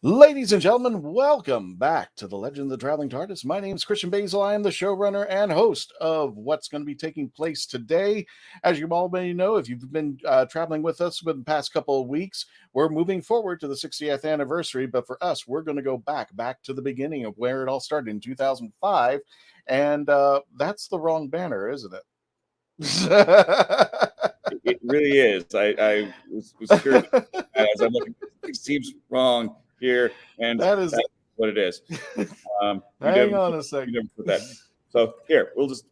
Ladies and gentlemen, welcome back to the Legend of the Traveling TARDIS. My name is Christian Basil. I am the showrunner and host of what's going to be taking place today. As you all may know, if you've been traveling with us for the past couple of weeks, we're moving forward to the 60th anniversary. But for us, we're going to go back to the beginning of where it all started in 2005. And that's the wrong banner, isn't it? It really is. I was curious as I'm looking. It seems wrong here, and that's what it is. Hang on a second. You never put that. So here, let's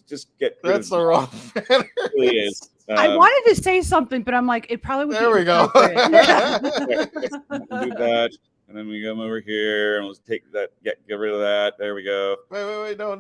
just get. That's the wrong banner. It really is. I wanted to say something, but I'm like, it probably would. There we go. We'll do that, and then we come over here, and let's take that. Get rid of that. There we go. Wait. No.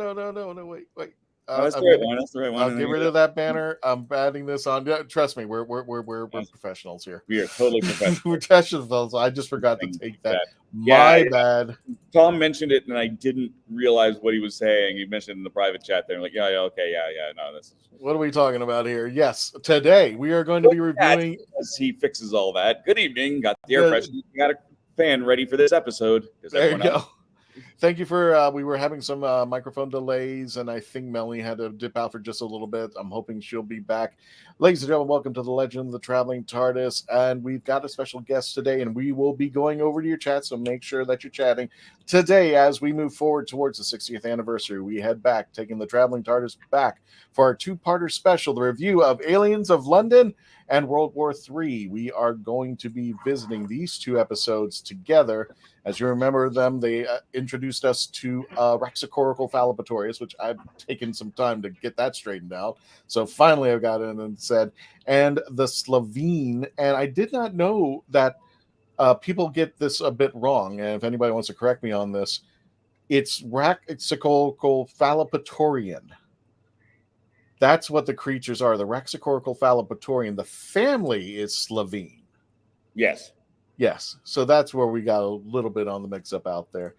Wait. That's the right one. That's the right one. I'll get rid of that banner. I'm adding this on. Yeah, trust me, we're professionals here. We are totally professional. We're professionals. I just forgot to take that. My bad. Tom mentioned it, and I didn't realize what he was saying. He mentioned it in the private chat there. I'm like, okay. No, this is. What are we talking about here? Yes, today we are going to be reviewing. As he fixes all that. Good evening. Got the air freshener. Got a fan ready for this episode. There you go. Thank you for, we were having some microphone delays, and I think Melanie had to dip out for just a little bit. I'm hoping she'll be back. Ladies and gentlemen, welcome to the Legend of the Traveling TARDIS, and we've got a special guest today, and we will be going over to your chat, so make sure that you're chatting. Today, as we move forward towards the 60th anniversary, we head back, taking the Traveling TARDIS back for our two-parter special, the review of Aliens of London and World War III. We are going to be visiting these two episodes together. As you remember them, they introduced us to Raxacorical Fallopatorius, which I've taken some time to get that straightened out. So finally I've got in and said, and the Slitheen. And I did not know that people get this a bit wrong. And if anybody wants to correct me on this, it's Raxacorical Fallopatorian. That's what the creatures are, the Raxacorical Fallopatorian. The family is Slitheen. Yes. So that's where we got a little bit on the mix-up out there.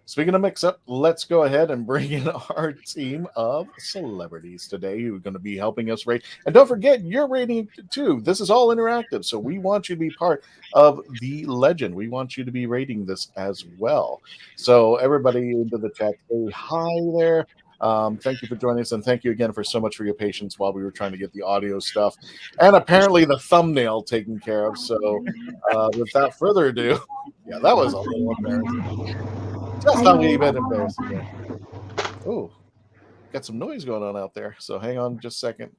Speaking of mix-up, let's go ahead and bring in our team of celebrities today who are going to be helping us rate. And don't forget, you're rating too. This is all interactive, so we want you to be part of the legend. We want you to be rating this as well. So everybody into the chat, say hi there. Thank you for joining us, and thank you again for so much for your patience while we were trying to get the audio stuff and apparently the thumbnail taken care of. So without further ado, yeah, that was a little embarrassing. Just a wee bit embarrassing. Oh, got some noise going on out there. So hang on just a second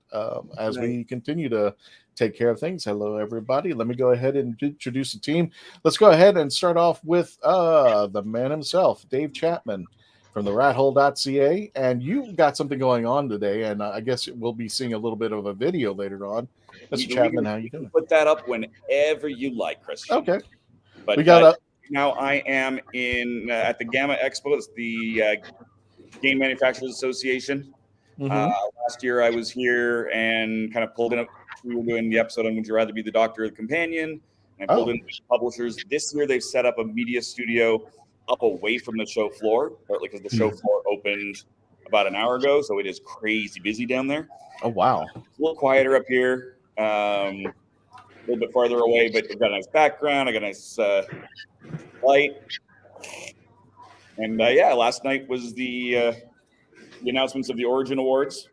as we continue to take care of things. Hello, everybody. Let me go ahead and introduce the team. Let's go ahead and start off with the man himself, Dave Chapman, from the rathole.ca, and you've got something going on today, and I guess we'll be seeing a little bit of a video later on. Mr. Chapman, how you doing? Put that up whenever you like, Christian. Okay. But we got now I am in at the Gamma Expo. It's the Game Manufacturers Association. Last year I was here and kind of pulled in. We were doing the episode on Would You Rather Be the Doctor or the Companion, and I pulled in publishers. This year they've set up a media studio up away from the show floor, partly because the show floor opened about an hour ago, so it is crazy busy down there. Oh, wow. It's a little quieter up here, a little bit farther away, but we've got a nice background. I got a nice light. And last night was the announcements of the Origin Awards.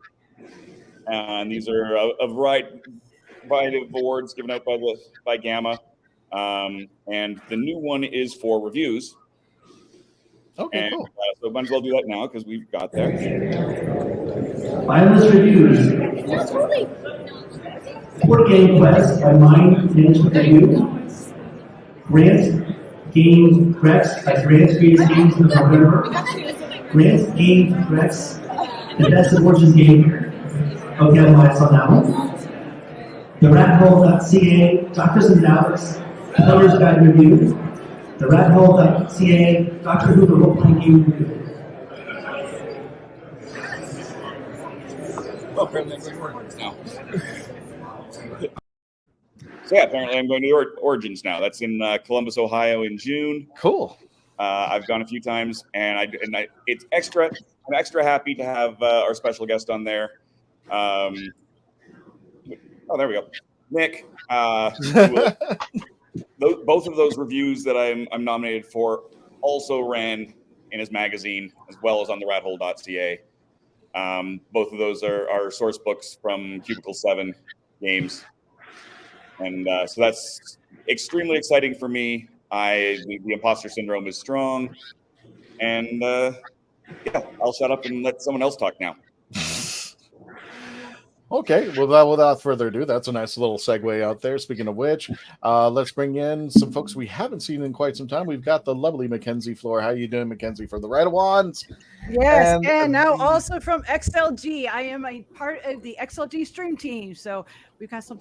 And these are a variety of awards given out by Gamma. And the new one is for reviews. Okay, cool. So might as well do that now because we've got there. Finalist reviews. Board Game Quest by Mind Management Review. Grant Game Rex by Grant Creates Games in November. Grant Game Rex, the best of Origins game. Okay, I'm biased on that one. The rathole.ca, Doctors and Daleks, Player's Guide Review. The rathole.ca, Doctor Who the Role-Playing Game Review. Well, apparently I'm going to Origins now. So apparently I'm going to Origins now. That's in Columbus, Ohio in June. Cool. I've gone a few times, and it's extra. I'm extra happy to have our special guest on there. Oh, there we go. Nick, the both of those reviews that I'm nominated for also ran in his magazine as well as on the rathole.ca. Both of those are source books from Cubicle 7 games. And so that's extremely exciting for me. The imposter syndrome is strong. And yeah, I'll shut up and let someone else talk now. Okay, well, without further ado, that's a nice little segue out there. Speaking of which, let's bring in some folks we haven't seen in quite some time. We've got the lovely Mackenzie Floor. How you doing, Mackenzie, from the Right of Wands? Yes, and now also from XLG. I am a part of the XLG stream team. So we've got some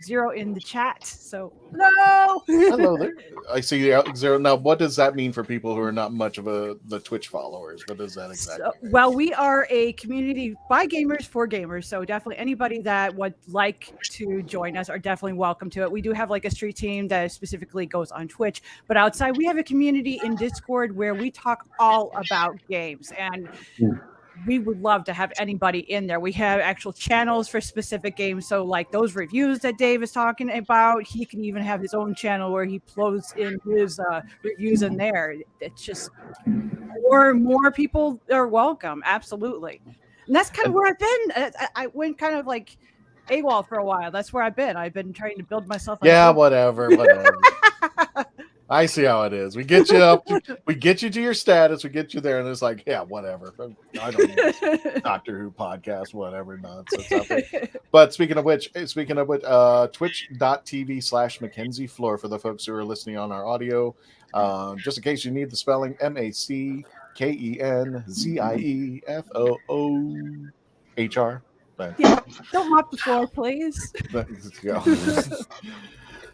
Zero in the chat. So hello. Hello there. I see Zero. Now, what does that mean for people who are not much of the Twitch followers? What does that exactly mean? Well, we are a community by gamers for gamers. So definitely anybody that would like to join us are definitely welcome to it. We do have like a street team that specifically goes on Twitch, but outside we have a community in Discord where we talk all about games, and we would love to have anybody in there. We have actual channels for specific games, so like those reviews that Dave is talking about, he can even have his own channel where he uploads in his reviews in there. It's just more people are welcome, absolutely. And that's kind of where I've been. I went kind of like AWOL for a while. That's where I've been trying to build myself. Yeah, whatever. I see how it is. We get you up, we get you to your status, we get you there, and it's like, yeah, whatever. I don't know. Doctor Who podcast, whatever nonsense out there. But speaking of which, twitch.tv/Mackenzie Floor for the folks who are listening on our audio. Just in case you need the spelling, MacKenziefoohr. Yeah, don't mop the floor, please.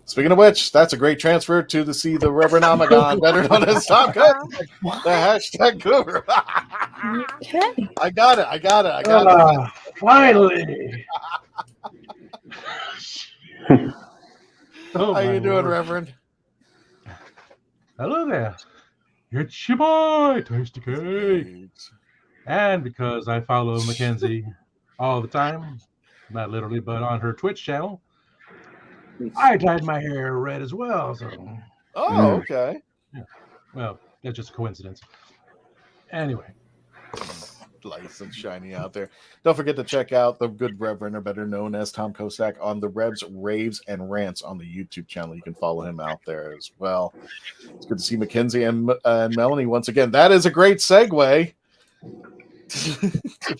Speaking of which, that's a great transfer to the Reverend Amagon, better known as Tom Cook, the hashtag guru. Okay. I got it. Finally. How you doing, Reverend? Hello there. It's your boy, Tasty Cake. And because I follow Mackenzie all the time, not literally, but on her Twitch channel, I dyed my hair red as well. So. Oh, okay. Yeah. Well, that's just a coincidence. Anyway. Nice and shiny out there. Don't forget to check out the good Reverend, or better known as Tom Kosak, on the Revs, Raves, and Rants on the YouTube channel. You can follow him out there as well. It's good to see Mackenzie and Melanie once again. That is a great segue. To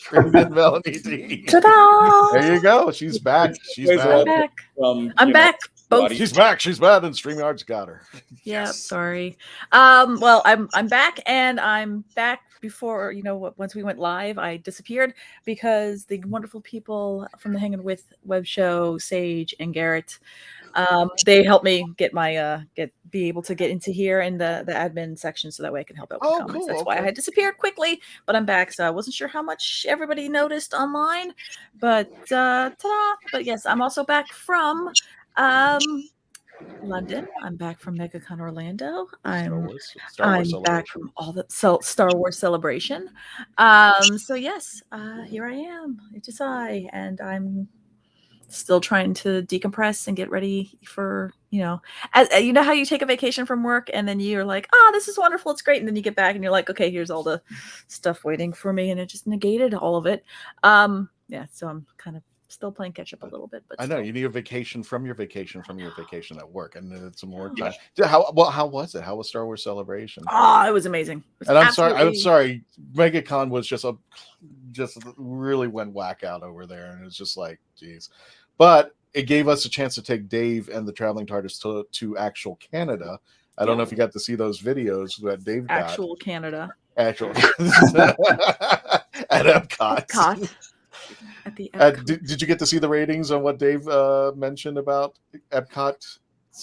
bring in Melanie D. Ta-da! There you go. She's back. I'm back. I'm back. Both. She's back. She's bad, and StreamYard's got her. Yeah, sorry. Well, I'm back, and I'm back before, once we went live, I disappeared because the wonderful people from the Hanging With web show, Sage and Garrett, they helped me get my be able to get into here in the admin section, so that way I can help out with comments. Cool. That's why I had disappeared quickly, but I'm back. So I wasn't sure how much everybody noticed online, but ta-da! But yes, I'm also back from London. I'm back from MegaCon Orlando. I'm back from all the Star Wars celebration. So yes, here I am. It's I, and I'm still trying to decompress and get ready for, as you know how you take a vacation from work and then you're like, oh, this is wonderful, it's great, and then you get back and you're like, okay, here's all the stuff waiting for me, and it just negated all of it. Yeah, so I'm kind of still playing catch up a little bit, but I know you need a vacation from your vacation at work, and then it's some more time. Yeah. How was it? How was Star Wars Celebration? Oh, it was amazing. And I'm sorry, MegaCon was just really went whack out over there, and it's just like, geez. But it gave us a chance to take Dave and the Traveling TARDIS to actual Canada. I don't know if you got to see those videos that Dave got. Actual Canada. Actual at Epcot. At the Epcot. Did you get to see the ratings on what Dave mentioned about Epcot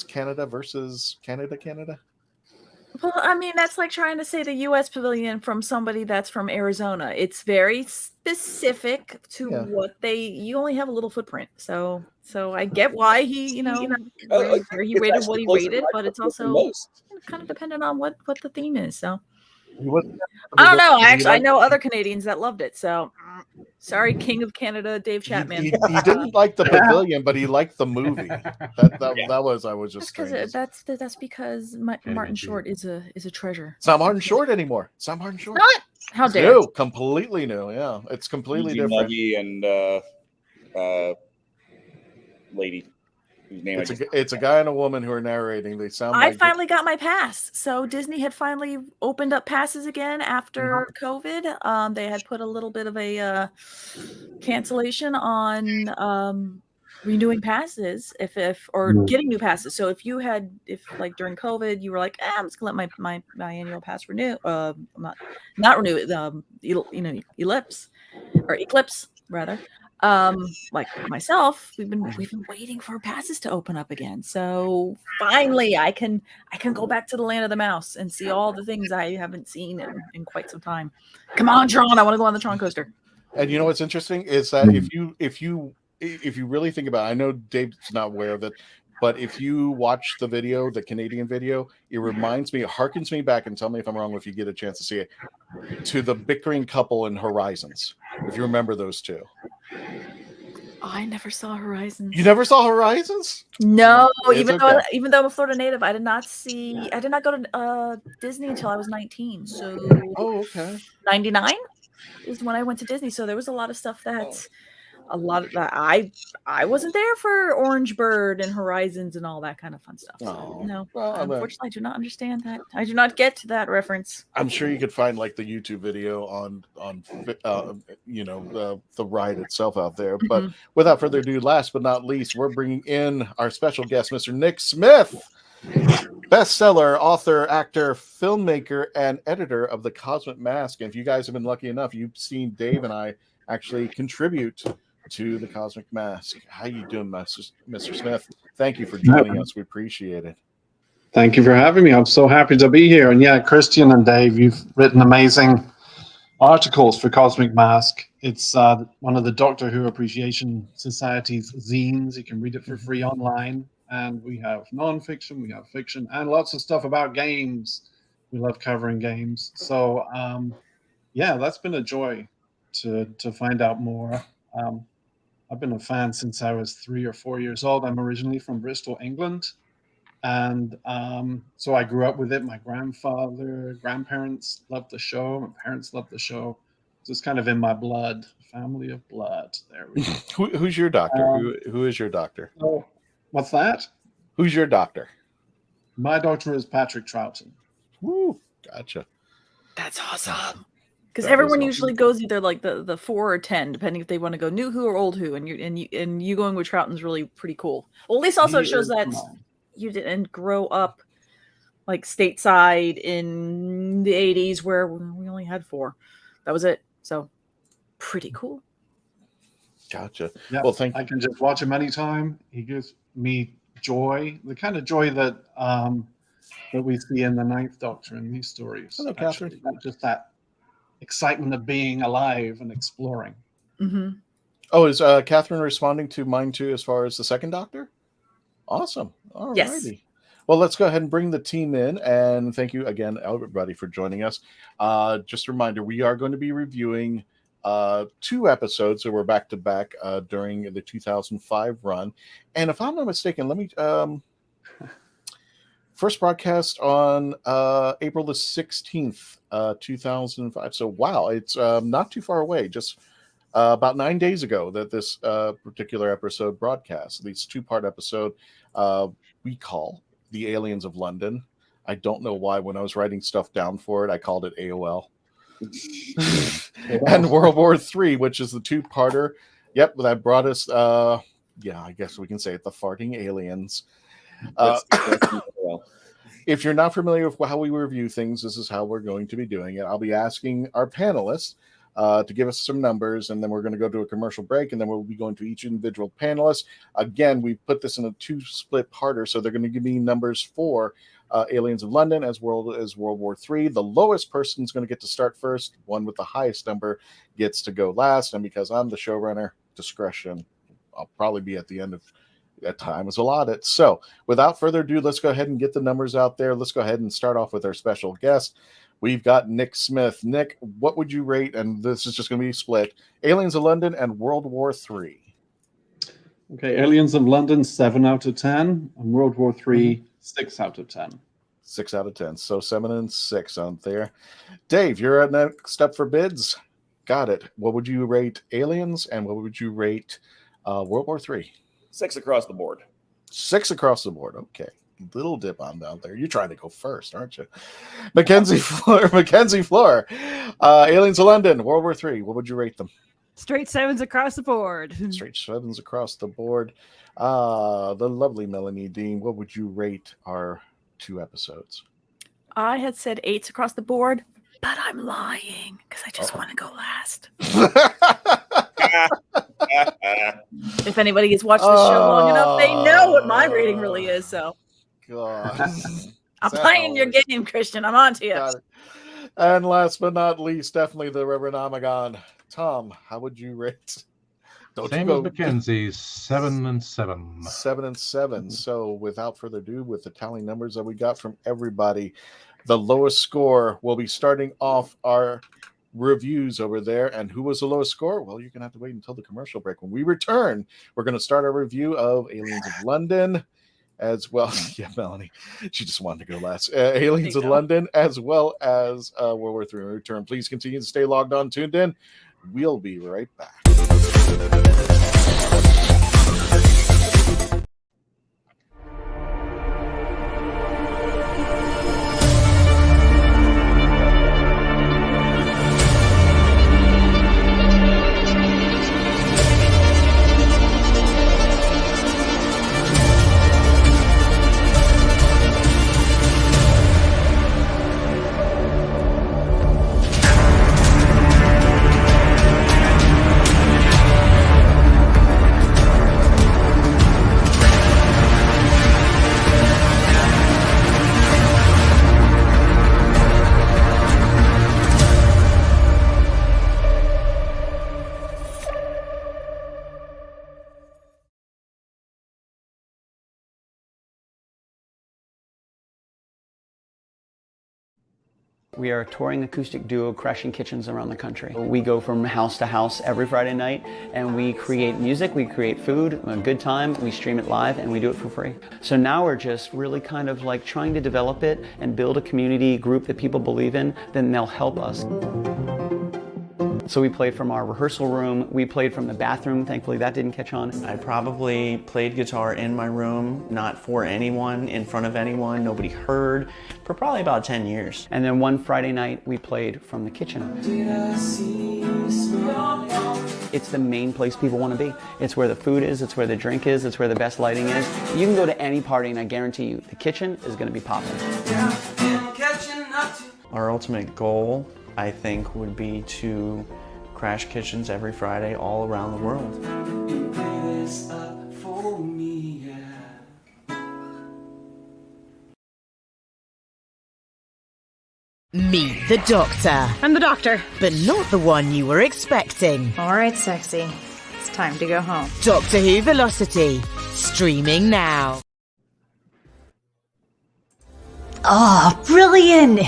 Canada versus Canada? Well, I mean, that's like trying to say the U.S. Pavilion from somebody that's from Arizona. It's very specific to what you only have a little footprint. So I get why he, where he rated what he rated, but it's also kind of dependent on what the theme is. So I don't know. I know other Canadians that loved it. So sorry, King of Canada, Dave Chapman. He didn't like the pavilion, but he liked the movie. That was just because that's because Martin Short is a treasure. It's not Martin Short anymore. It's not Martin Short. Not? How dare? New, completely new. Yeah, it's completely different. Muggy and lady. It's a guy and a woman who are narrating. They sound. I finally got my pass. So Disney had finally opened up passes again after COVID. They had put a little bit of a cancellation on renewing passes or getting new passes. So if like during COVID you were like, I'm just gonna let my annual pass renew. Not renew it. Eclipse rather. Like myself, we've been waiting for passes to open up again. So finally I can go back to the land of the mouse and see all the things I haven't seen in quite some time. Come on, Tron, I want to go on the Tron coaster. And you know what's interesting is that if you really think about it, I know Dave's not aware of it, but if you watch the video, the Canadian video, it harkens me back, and tell me if I'm wrong if you get a chance to see it, to the bickering couple in Horizons, if you remember those two. Oh, I never saw Horizons. You never saw Horizons? No, even though I'm a Florida native, I did not go to Disney until I was 19. So 99 is when I went to Disney. So there was a lot of stuff that I wasn't there for Orange Bird and Horizons and all that kind of fun stuff. So, no, unfortunately, I do not understand that. I do not get that reference. I'm sure you could find like the YouTube video on the ride itself out there. But without further ado, last but not least, we're bringing in our special guest, Mr. Nick Smith, bestseller, author, actor, filmmaker, and editor of The Cosmic Mask. And if you guys have been lucky enough, you've seen Dave and I actually contribute to The Cosmic Mask. How you doing, Mr. Smith? Thank you for joining us. We appreciate it. Thank you for having me. I'm so happy to be here. And yeah, Christian and Dave, you've written amazing articles for Cosmic Mask. It's one of the Doctor Who Appreciation Society's zines. You can read it for free online. And we have nonfiction, we have fiction, and lots of stuff about games. We love covering games. So yeah, that's been a joy to find out more. I've been a fan since I was 3 or 4 years old. I'm originally from Bristol, England. And so I grew up with it. My grandparents loved the show. My parents loved the show. It's kind of in my blood, family of blood. There we go. Who's your doctor? Who is your doctor? Oh, what's that? Who's your doctor? My doctor is Patrick Troughton. Woo, gotcha. That's awesome. Because everyone usually goes either like the 4 or 10, depending if they want to go new Who or old Who, and you going with Troughton's really pretty cool. Well, at least also it shows that you didn't grow up like stateside in the 80s where we only had 4. That was it. So pretty cool. Gotcha. Yeah, well, thank you. I can just watch him anytime. He gives me joy, the kind of joy that we see in the Ninth Doctor in these stories. Hello, Catherine. Not just that excitement of being alive and exploring. Oh, is Catherine responding to mine too as far as the second Doctor? Awesome. All righty. Yes. Well, let's go ahead and bring the team in, and thank you again, everybody, for joining us. Just a reminder, we are going to be reviewing 2 episodes that were back to back during the 2005 run, and if I'm not mistaken, let me first broadcast on April the 16th, 2005. So wow, it's not too far away. Just about 9 days ago that this particular episode broadcast. This 2-part episode we call The Aliens of London. I don't know why when I was writing stuff down for it, I called it AOL. And World War III, which is the 2-parter. Yep, that brought us, I guess we can say it, the farting aliens. If you're not familiar with how we review things, this is how we're going to be doing it. I'll be asking our panelists to give us some numbers, and then we're going to go to a commercial break, and then we'll be going to each individual panelist. Again, we put this in a 2-split parter, so they're going to give me numbers for Aliens of London as well as World War III. The lowest person is going to get to start first. One with the highest number gets to go last, and because I'm the showrunner, discretion, I'll probably be at the end of that time is allotted. So without further ado, let's go ahead and get the numbers out there. Let's go ahead and start off with our special guest. we've got Nick Smith. Nick, what would you rate? And this is just going to be split: Aliens of London and World War III. Okay, Aliens of London, 7 out of 10, and World War III, 6 out of 10. 6 out of 10. So 7 and 6 on there. Dave, you're next up for bids. Got it. What would you rate Aliens, and what would you rate World War III? 6 across the board. 6 across the board. Okay. Little dip on down there. You're trying to go first, aren't you? Mackenzie Floor. Aliens of London, World War III. What would you rate them? Straight 7s across the board. Straight 7s across the board. The lovely Melanie Dean. What would you rate our 2 episodes? I had said 8s across the board, but I'm lying because I just want to go last. If anybody has watched this show long enough, they know what my rating really is. So, God, I'm playing your game, Christian. I'm on to you. And last but not least, definitely the Reverend Amagon. Tom, how would you rate? Same as Mackenzie's, 7 and 7. 7 and 7. So without further ado, with the tally numbers that we got from everybody, the lowest score will be starting off our reviews over there. And who was the lowest score? Well, you're going to have to wait until the commercial break. When we return, we're going to start our review of Aliens of London as well. Yeah, Melanie, she just wanted to go last. Aliens of London as well as World War III. Return. Please continue to stay logged on, tuned in. We'll be right back. We are a touring acoustic duo crashing kitchens around the country. We go from house to house every Friday night and we create music, we create food, a good time, we stream it live and we do it for free. So now we're just really kind of like trying to develop it and build a community group that people believe in, then they'll help us. So we played from our rehearsal room, we played from the bathroom, thankfully that didn't catch on. I probably played guitar in my room, not for anyone, in front of anyone, nobody heard, for probably about 10 years. And then one Friday night we played from the kitchen. It's the main place people want to be. It's where the food is, it's where the drink is, it's where the best lighting is. You can go to any party and I guarantee you the kitchen is going to be popping. Our ultimate goal, I think, would be to crash kitchens every Friday all around the world. Meet the Doctor. I'm the Doctor. But not the one you were expecting. All right, sexy. It's time to go home. Doctor Who Velocity. Streaming now. Oh, brilliant!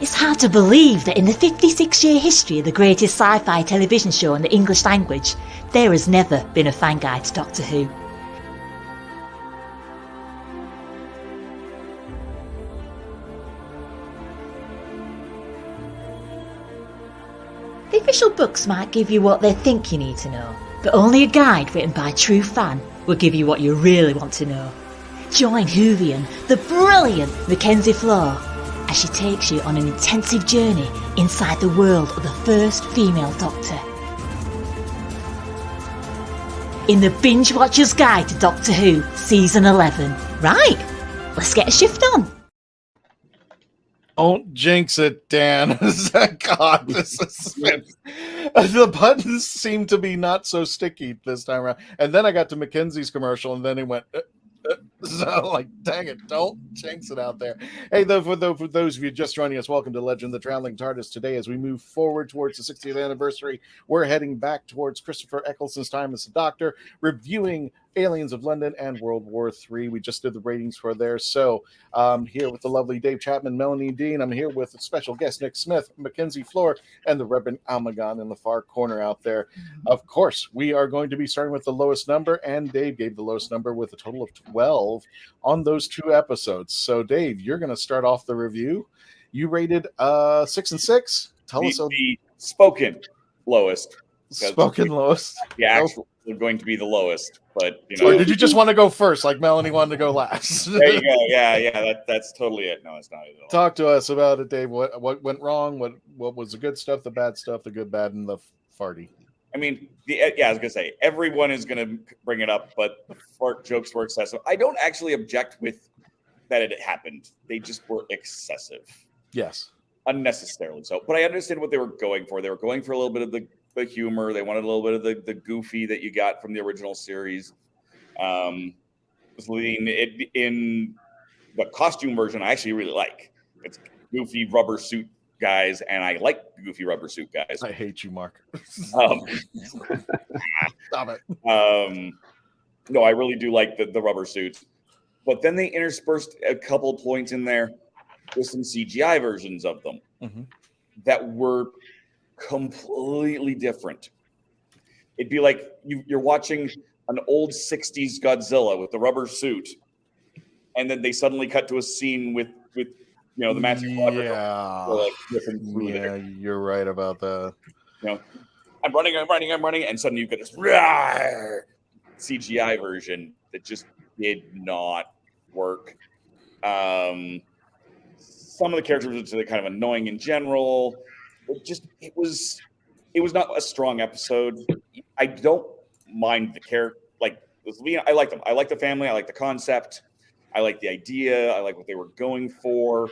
It's hard to believe that in the 56-year history of the greatest sci-fi television show in the English language, there has never been a fan guide to Doctor Who. The official books might give you what they think you need to know, but only a guide written by a true fan will give you what you really want to know. Join Whovian, the brilliant Mackenzie Floor, as she takes you on an intensive journey inside the world of the first female Doctor. In the Binge Watcher's Guide to Doctor Who, Season 11. Right, let's get a shift on. Don't jinx it, Dan. God, this is... The buttons seem to be not so sticky this time around. And then I got to Mackenzie's commercial, and then it went... So, like, dang it, don't jinx it out there. Hey, for those of you just joining us, welcome to Legend of the Traveling TARDIS. Today, as we move forward towards the 60th anniversary, we're heading back towards Christopher Eccleston's time as the Doctor, reviewing Aliens of London, and World War III. We just did the ratings for there. So here with the lovely Dave Chapman, Melanie Dean. I'm here with special guest Nick Smith, Mackenzie Floor, and the Reverend Almagon in the far corner out there. Of course, we are going to be starting with the lowest number, and Dave gave the lowest number with a total of 12 on those 2 episodes. So Dave, you're going to start off the review. You rated 6 and 6. Tell us the spoken lowest. Spoken lowest. The actual going to be the lowest, but Or did you just want to go first, like Melanie wanted to go last? There you go. Yeah. That's totally it. No, it's not it at all. Talk to us about it, Dave. What went wrong? What was the good stuff, the bad stuff, the good, bad, and the farty? I mean, I was gonna say everyone is gonna bring it up, but the fart jokes were excessive. I don't actually object with that it happened. They just were excessive. Yes. Unnecessarily so. But I understand what they were going for. They were going for a little bit of the humor. They wanted a little bit of the goofy that you got from the original series. Slitheen, in the costume version, I actually really like. It's goofy rubber suit guys, and I like the goofy rubber suit guys. I hate you, Mark. Stop it. No, I really do like the rubber suits. But then they interspersed a couple points in there with some CGI versions of them that were completely different. It'd be like you're watching an old 60s Godzilla with the rubber suit, and then they suddenly cut to a scene with the magic water. Yeah, you're right about that. I'm running, and suddenly you get this CGI version that just did not work. Some of the characters were kind of annoying in general. It was not a strong episode. I don't mind the character. I like them. I like the family. I like the concept. I like the idea. I like what they were going for.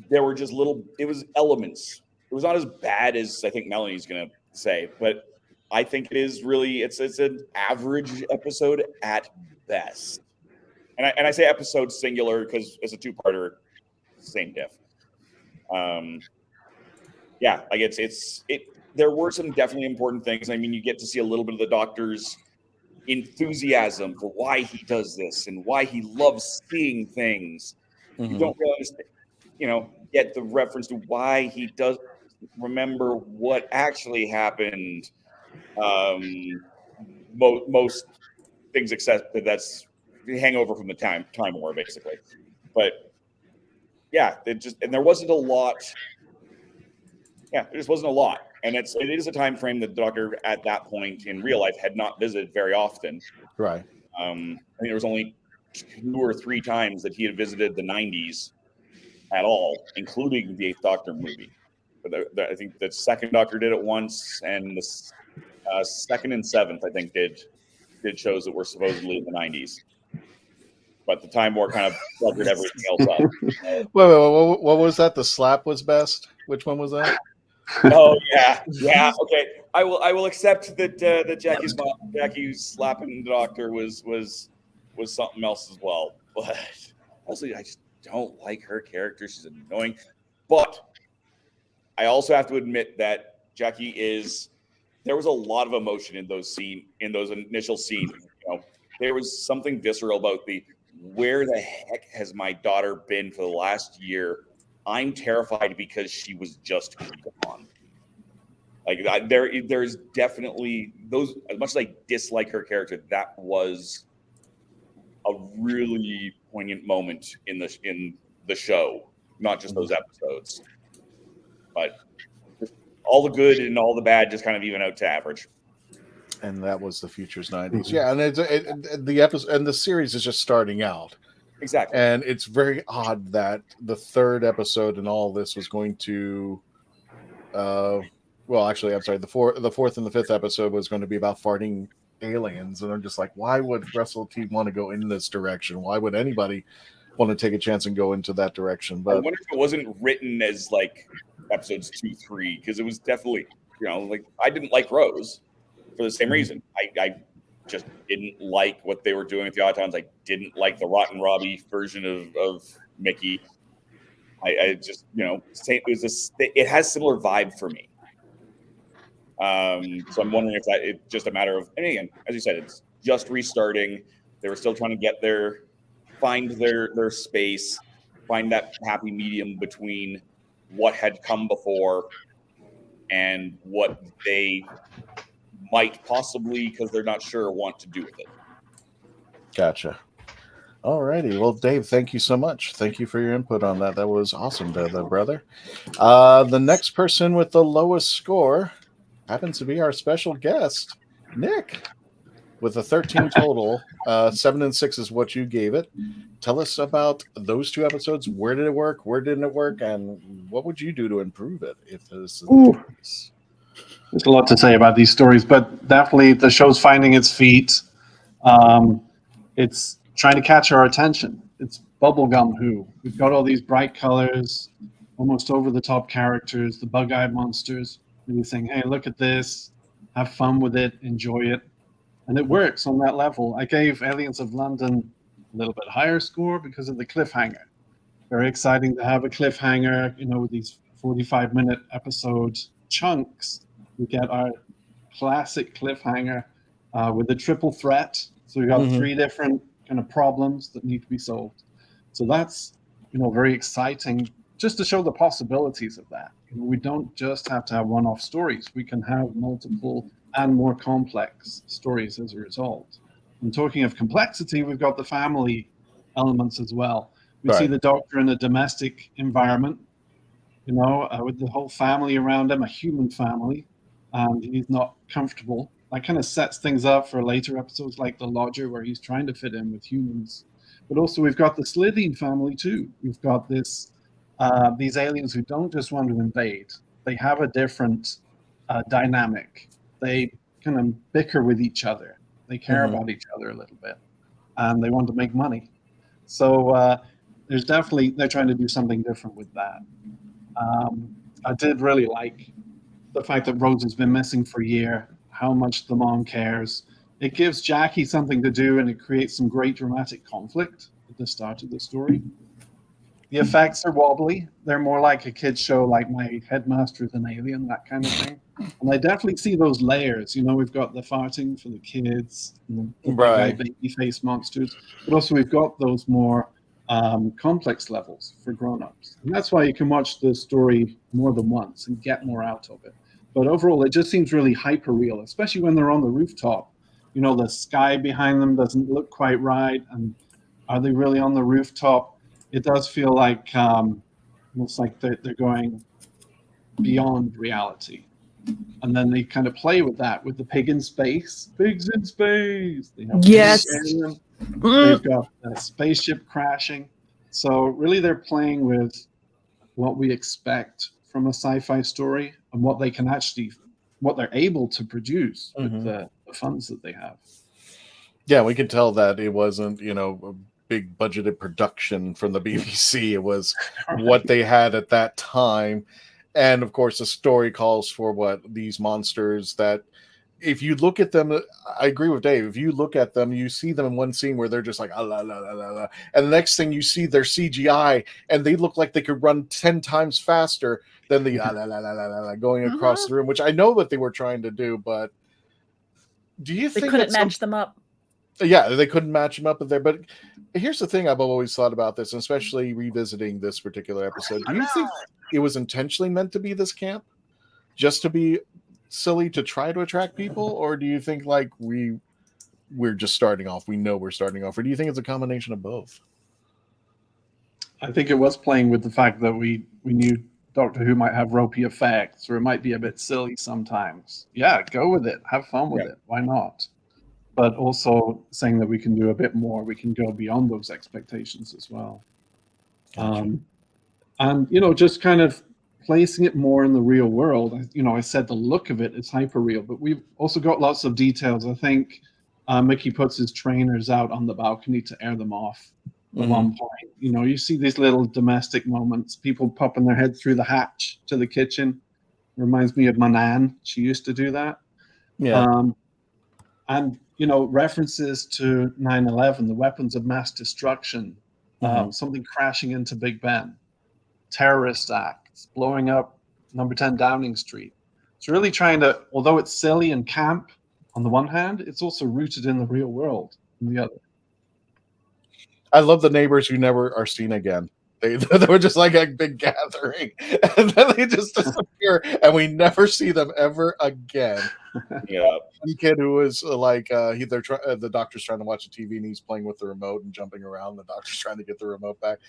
There were just little. It was elements. It was not as bad as I think Melanie's going to say, but I think it is really. It's an average episode at best. And I say episode singular because it's a 2-parter, same diff. There were some definitely important things. I mean, you get to see a little bit of the Doctor's enthusiasm for why he does this and why he loves seeing things. You don't really understand, get the reference to why he does remember what actually happened. Most things except that's the hangover from the time war, basically. But yeah, there wasn't a lot. Yeah, there just wasn't a lot. And it is a time frame that the Doctor at that point in real life had not visited very often. Right. I think there was only 2 or 3 times that he had visited the 90s at all, including the 8th Doctor movie. But I think the 2nd Doctor did it once, and the 2nd and 7th, I think, did shows that were supposedly in the 90s. But the Time War kind of cluttered everything else up. Wait, what was that? The slap was best? Which one was that? Oh yeah. Okay, I will accept that Jackie slapping the Doctor was something else as well. But honestly, I just don't like her character. She's annoying. But I also have to admit that Jackie there was a lot of emotion in those initial scenes. There was something visceral about where the heck has my daughter been for the last year? I'm terrified because she was just gone. There's definitely those. As much as I dislike her character, that was a really poignant moment in the show, not just those episodes. But all the good and all the bad just kind of even out to average. And that was the Future's 90s. Yeah, and the episode and the series is just starting out. Exactly. And it's very odd that the 3rd episode and all this was going to the 4th and the 5th episode was going to be about farting aliens. And I'm just like, why would Russell T want to go in this direction? Why would anybody want to take a chance and go into that direction? But I wonder if it wasn't written as episodes 2, 3, because it was definitely, I didn't like Rose for the same reason. I just didn't like what they were doing with the Autons. I didn't like the Rotten Robbie version of Mickey. I just, it has similar vibe for me. So I'm wondering if it's just a matter of, and again, as you said, it's just restarting. They were still trying to find their space, find that happy medium between what had come before and what they might possibly, because they're not sure, want to do with it. Gotcha. Alrighty. Well, Dave, thank you so much. Thank you for your input on that. That was awesome, brother. The next person with the lowest score happens to be our special guest, Nick, with a 13 total. 7 and 6 is what you gave it. Tell us about those 2 episodes. Where did it work? Where didn't it work? And what would you do to improve it if this is the case? There's a lot to say about these stories, but definitely the show's finding its feet. It's trying to catch our attention. It's bubblegum Who. We've got all these bright colors, almost over-the-top characters, the bug-eyed monsters. Really saying, hey, look at this, have fun with it, enjoy it. And it works on that level. I gave Aliens of London a little bit higher score because of the cliffhanger. Very exciting to have a cliffhanger, with these 45-minute episode chunks. We get our classic cliffhanger with the triple threat. So we've got 3 different kind of problems that need to be solved. So that's, very exciting just to show the possibilities of that. We don't just have to have one-off stories. We can have multiple and more complex stories as a result. And talking of complexity, we've got the family elements as well. We see the Doctor in a domestic environment, with the whole family around him, a human family, and he's not comfortable. That kind of sets things up for later episodes like The Lodger, where he's trying to fit in with humans. But also we've got the Slitheen family too. We've got these aliens who don't just want to invade. They have a different dynamic. They kind of bicker with each other. They care about each other a little bit, and they want to make money. So they're trying to do something different with that. I did really like the fact that Rose has been missing for a year, how much the mom cares. It gives Jackie something to do, and it creates some great dramatic conflict at the start of the story. The effects are wobbly. They're more like a kid's show, like My Headmaster is an Alien, that kind of thing. And I definitely see those layers. We've got the farting for the kids, the baby face monsters, but also we've got those more complex levels for grown-ups. And that's why you can watch the story more than once and get more out of it. But overall, it just seems really hyper-real, especially when they're on the rooftop. The sky behind them doesn't look quite right. And are they really on the rooftop? It does feel like almost like they're going beyond reality. And then they kind of play with that, with the pig in space. Pigs in space! They have They've got a spaceship crashing. So really they're playing with what we expect from a sci-fi story and what they're able to produce with the funds that they have. Yeah, we could tell that it wasn't, a big budgeted production from the BBC. It was what they had at that time. And of course, the story calls for these monsters that, if you look at them, I agree with Dave. If you look at them, you see them in one scene where they're just like, ah, la, la, la, la, la. And the next thing you see their CGI, and they look like they could run 10 times faster than the la, la, la, la, la, la, going across the room, which I know what they were trying to do, but do you think they couldn't match them up? Yeah, they couldn't match them up there. But here's the thing I've always thought about this, and especially revisiting this particular episode. Do you think it was intentionally meant to be this camp? Just to be silly to try to attract people? Or do you think we're just starting off? We know we're starting off. Or do you think it's a combination of both? I think it was playing with the fact that we knew Doctor Who might have ropey effects, or it might be a bit silly sometimes. Yeah, go with it. Have fun with it. Why not? But also saying that we can do a bit more. We can go beyond those expectations as well. Gotcha. And, just kind of placing it more in the real world. I said the look of it is hyper real, but we've also got lots of details. I think Mickey puts his trainers out on the balcony to air them off at one point. You see these little domestic moments, people popping their head through the hatch to the kitchen. Reminds me of my Nan. She used to do that. Yeah. And, references to 9/11, the weapons of mass destruction, something crashing into Big Ben, terrorist acts, blowing up number 10 Downing Street. It's really trying to, although it's silly and camp on the one hand, it's also rooted in the real world on the other. I love the neighbors who never are seen again. They were just like a big gathering, and then they just disappear, and we never see them ever again. Yeah, one kid who was the doctor's trying to watch the TV, and he's playing with the remote and jumping around. The doctor's trying to get the remote back,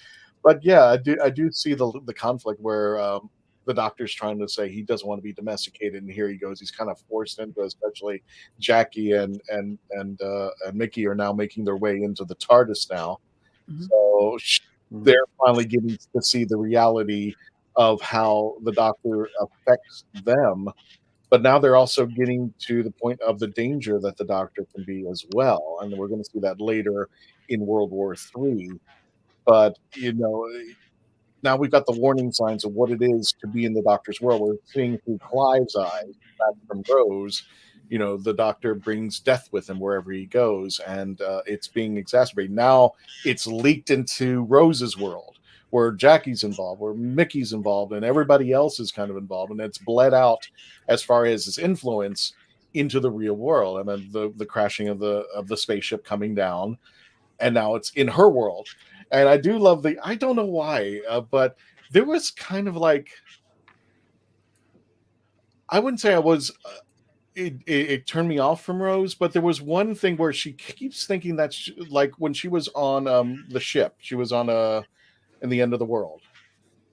but yeah, I do see the conflict where the doctor's trying to say he doesn't want to be domesticated, and here he goes. He's kind of forced into it. Especially Jackie and Mickey are now making their way into the TARDIS now. Mm-hmm. So they're finally getting to see the reality of how the Doctor affects them. But now they're also getting to the point of the danger that the Doctor can be as well. And we're going to see that later in World War III. But, now we've got the warning signs of what it is to be in the Doctor's world. We're seeing through Clive's eyes, back from Rose, the Doctor brings death with him wherever he goes, and it's being exacerbated. Now it's leaked into Rose's world, where Jackie's involved, where Mickey's involved, and everybody else is kind of involved, and it's bled out as far as its influence into the real world. I mean, the crashing of the spaceship coming down, and now it's in her world. And I do love I don't know why, but there was kind of like, I wouldn't say I was. It turned me off from Rose, but there was one thing where she keeps thinking that like when she was on the ship, she was on in the end of the world,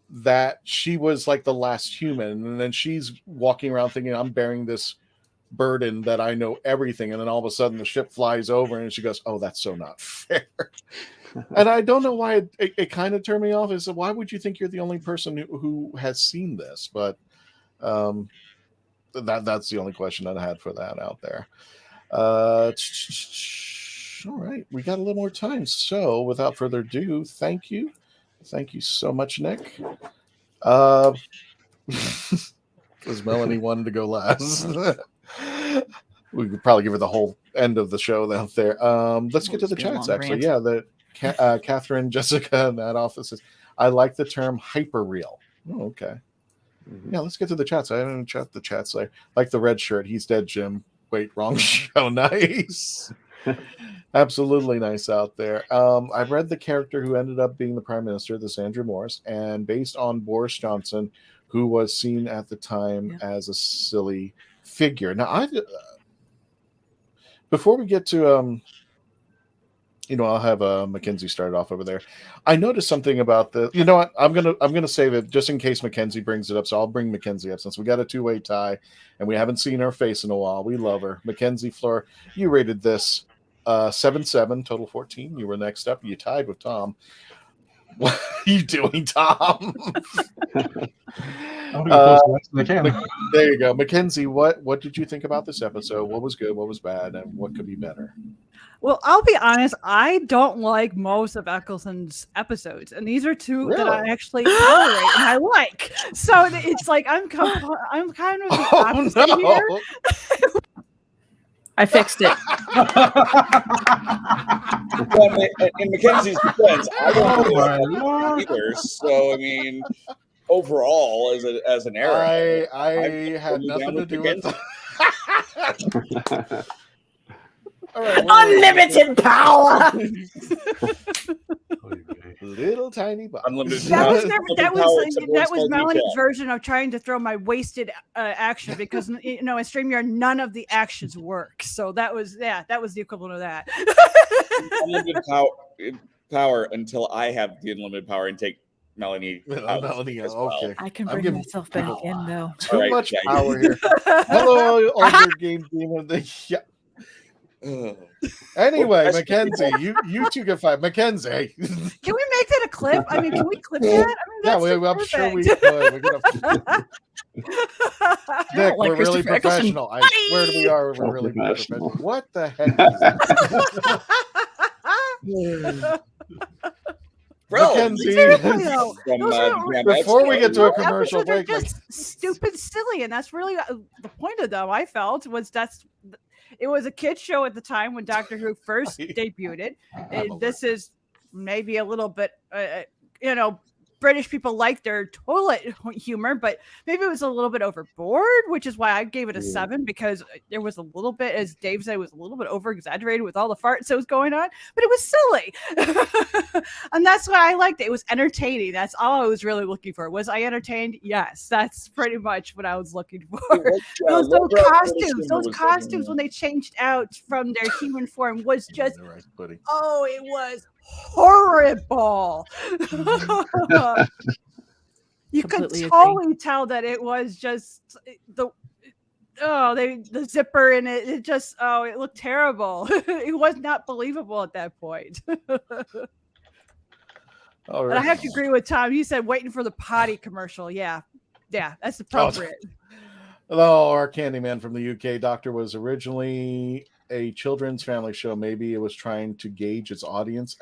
that she was like the last human, and then she's walking around thinking, I'm bearing this burden that I know everything, and then all of a sudden the ship flies over and she goes, oh, that's so not fair. And I don't know why it kind of turned me off. Is why would you think you're the only person who has seen this? But that's the only question I had for that out there. All right, we got a little more time. So without further ado, thank you so much, Nick. Because Melanie wanted to go last. We could probably give her the whole end of the show out there. Let's get to the chats. Actually, yeah, Catherine, Jessica, in that office says, I like the term hyperreal. Oh, okay. Yeah, let's get to the chats. I haven't checked the chats. Like the red shirt. He's dead, Jim. Wait, wrong show. Nice. Absolutely nice out there. I've read the character who ended up being the Prime Minister, this Andrew Morris, and based on Boris Johnson, who was seen at the time as a silly figure. Now, before we get to I'll have Mackenzie start off over there. I noticed something about the. You know what? I'm gonna save it just in case Mackenzie brings it up. So I'll bring Mackenzie up since we got a two-way tie, and we haven't seen her face in a while. We love her. Mackenzie Fleur, you rated this 7-7, total 14. You were next up. You tied with Tom. What are you doing, Tom? There you go, Mackenzie. What did you think about this episode? What was good? What was bad? And what could be better? Well, I'll be honest. I don't like most of Eccleston's episodes, and these are two that I actually tolerate and I like. So it's like I'm kind of the opposite here. I fixed it. Well, in Mackenzie's defense, I don't know either. So I mean, overall, as an era, I had nothing to do with that. All right, unlimited power. Little tiny box. Unlimited power. That was Melanie's version of trying to throw my wasted action because in StreamYard none of the actions work. So that was the equivalent of that. Unlimited power until I have the unlimited power and take Melanie out. Melanie, well. Okay. I can bring myself back in though. Too much power here. Hello, older game of the Anyway, Mackenzie, you two get 5. Mackenzie, can we make that a clip? I mean, can we clip that? I mean, I'm sure we could. We're gonna... Nick, we're really professional. I swear to we are. We're really professional. What the heck is that? Bro, Mackenzie, before we get to a commercial break, just stupid, silly, and that's really the point of them. I felt was it was a kid's show at the time when Doctor Who first debuted. This is maybe a little bit, British people like their toilet humor, but maybe it was a little bit overboard, which is why I gave it a 7, because there was a little bit, as Dave said, it was a little bit over exaggerated with all the farts that was going on, but it was silly. And that's why I liked it. It was entertaining. That's all I was really looking for. Was I entertained? Yes, that's pretty much what I was looking for. Those costumes when they changed out from their human form was just, it was horrible. You could totally tell that it was just the zipper in it. It just it looked terrible. It was not believable at that point. All right. But I have to agree with Tom. He said waiting for the potty commercial. Yeah, that's appropriate. Hello, our Candyman from the UK. Doctor was originally a children's family show. Maybe it was trying to gauge its audience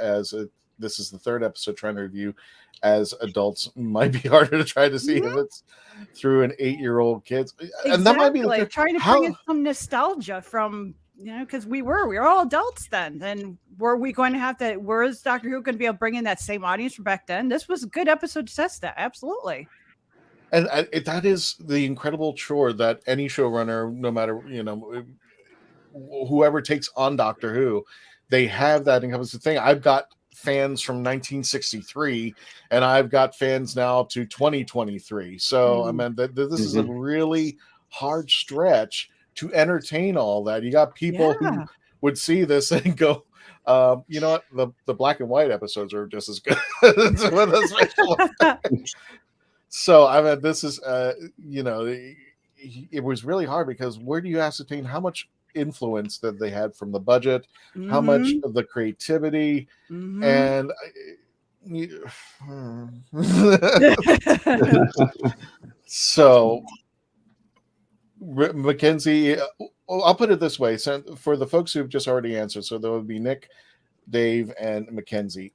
this is the 3rd episode trying to review, as adults might be harder to try to see if it's through an 8-year-old kids. Exactly. And that might be trying to bring in some nostalgia from, because we were all adults then. And where's Doctor Who going to be able to bring in that same audience from back then? This was a good episode to test that. Absolutely. And that is the incredible chore that any showrunner, no matter, whoever takes on Doctor Who, they have that encompassing thing. I've got fans from 1963 and I've got fans now to 2023. So I mean, this is a really hard stretch to entertain all that. You got people who would see this and go, you know what, the black and white episodes are just as good. So I mean, this is it was really hard, because where do you ascertain how much influence that they had from the budget, how much of the creativity, and so Mackenzie, I'll put it this way, so for the folks who've just already answered, so there would be Nick, Dave, and Mackenzie.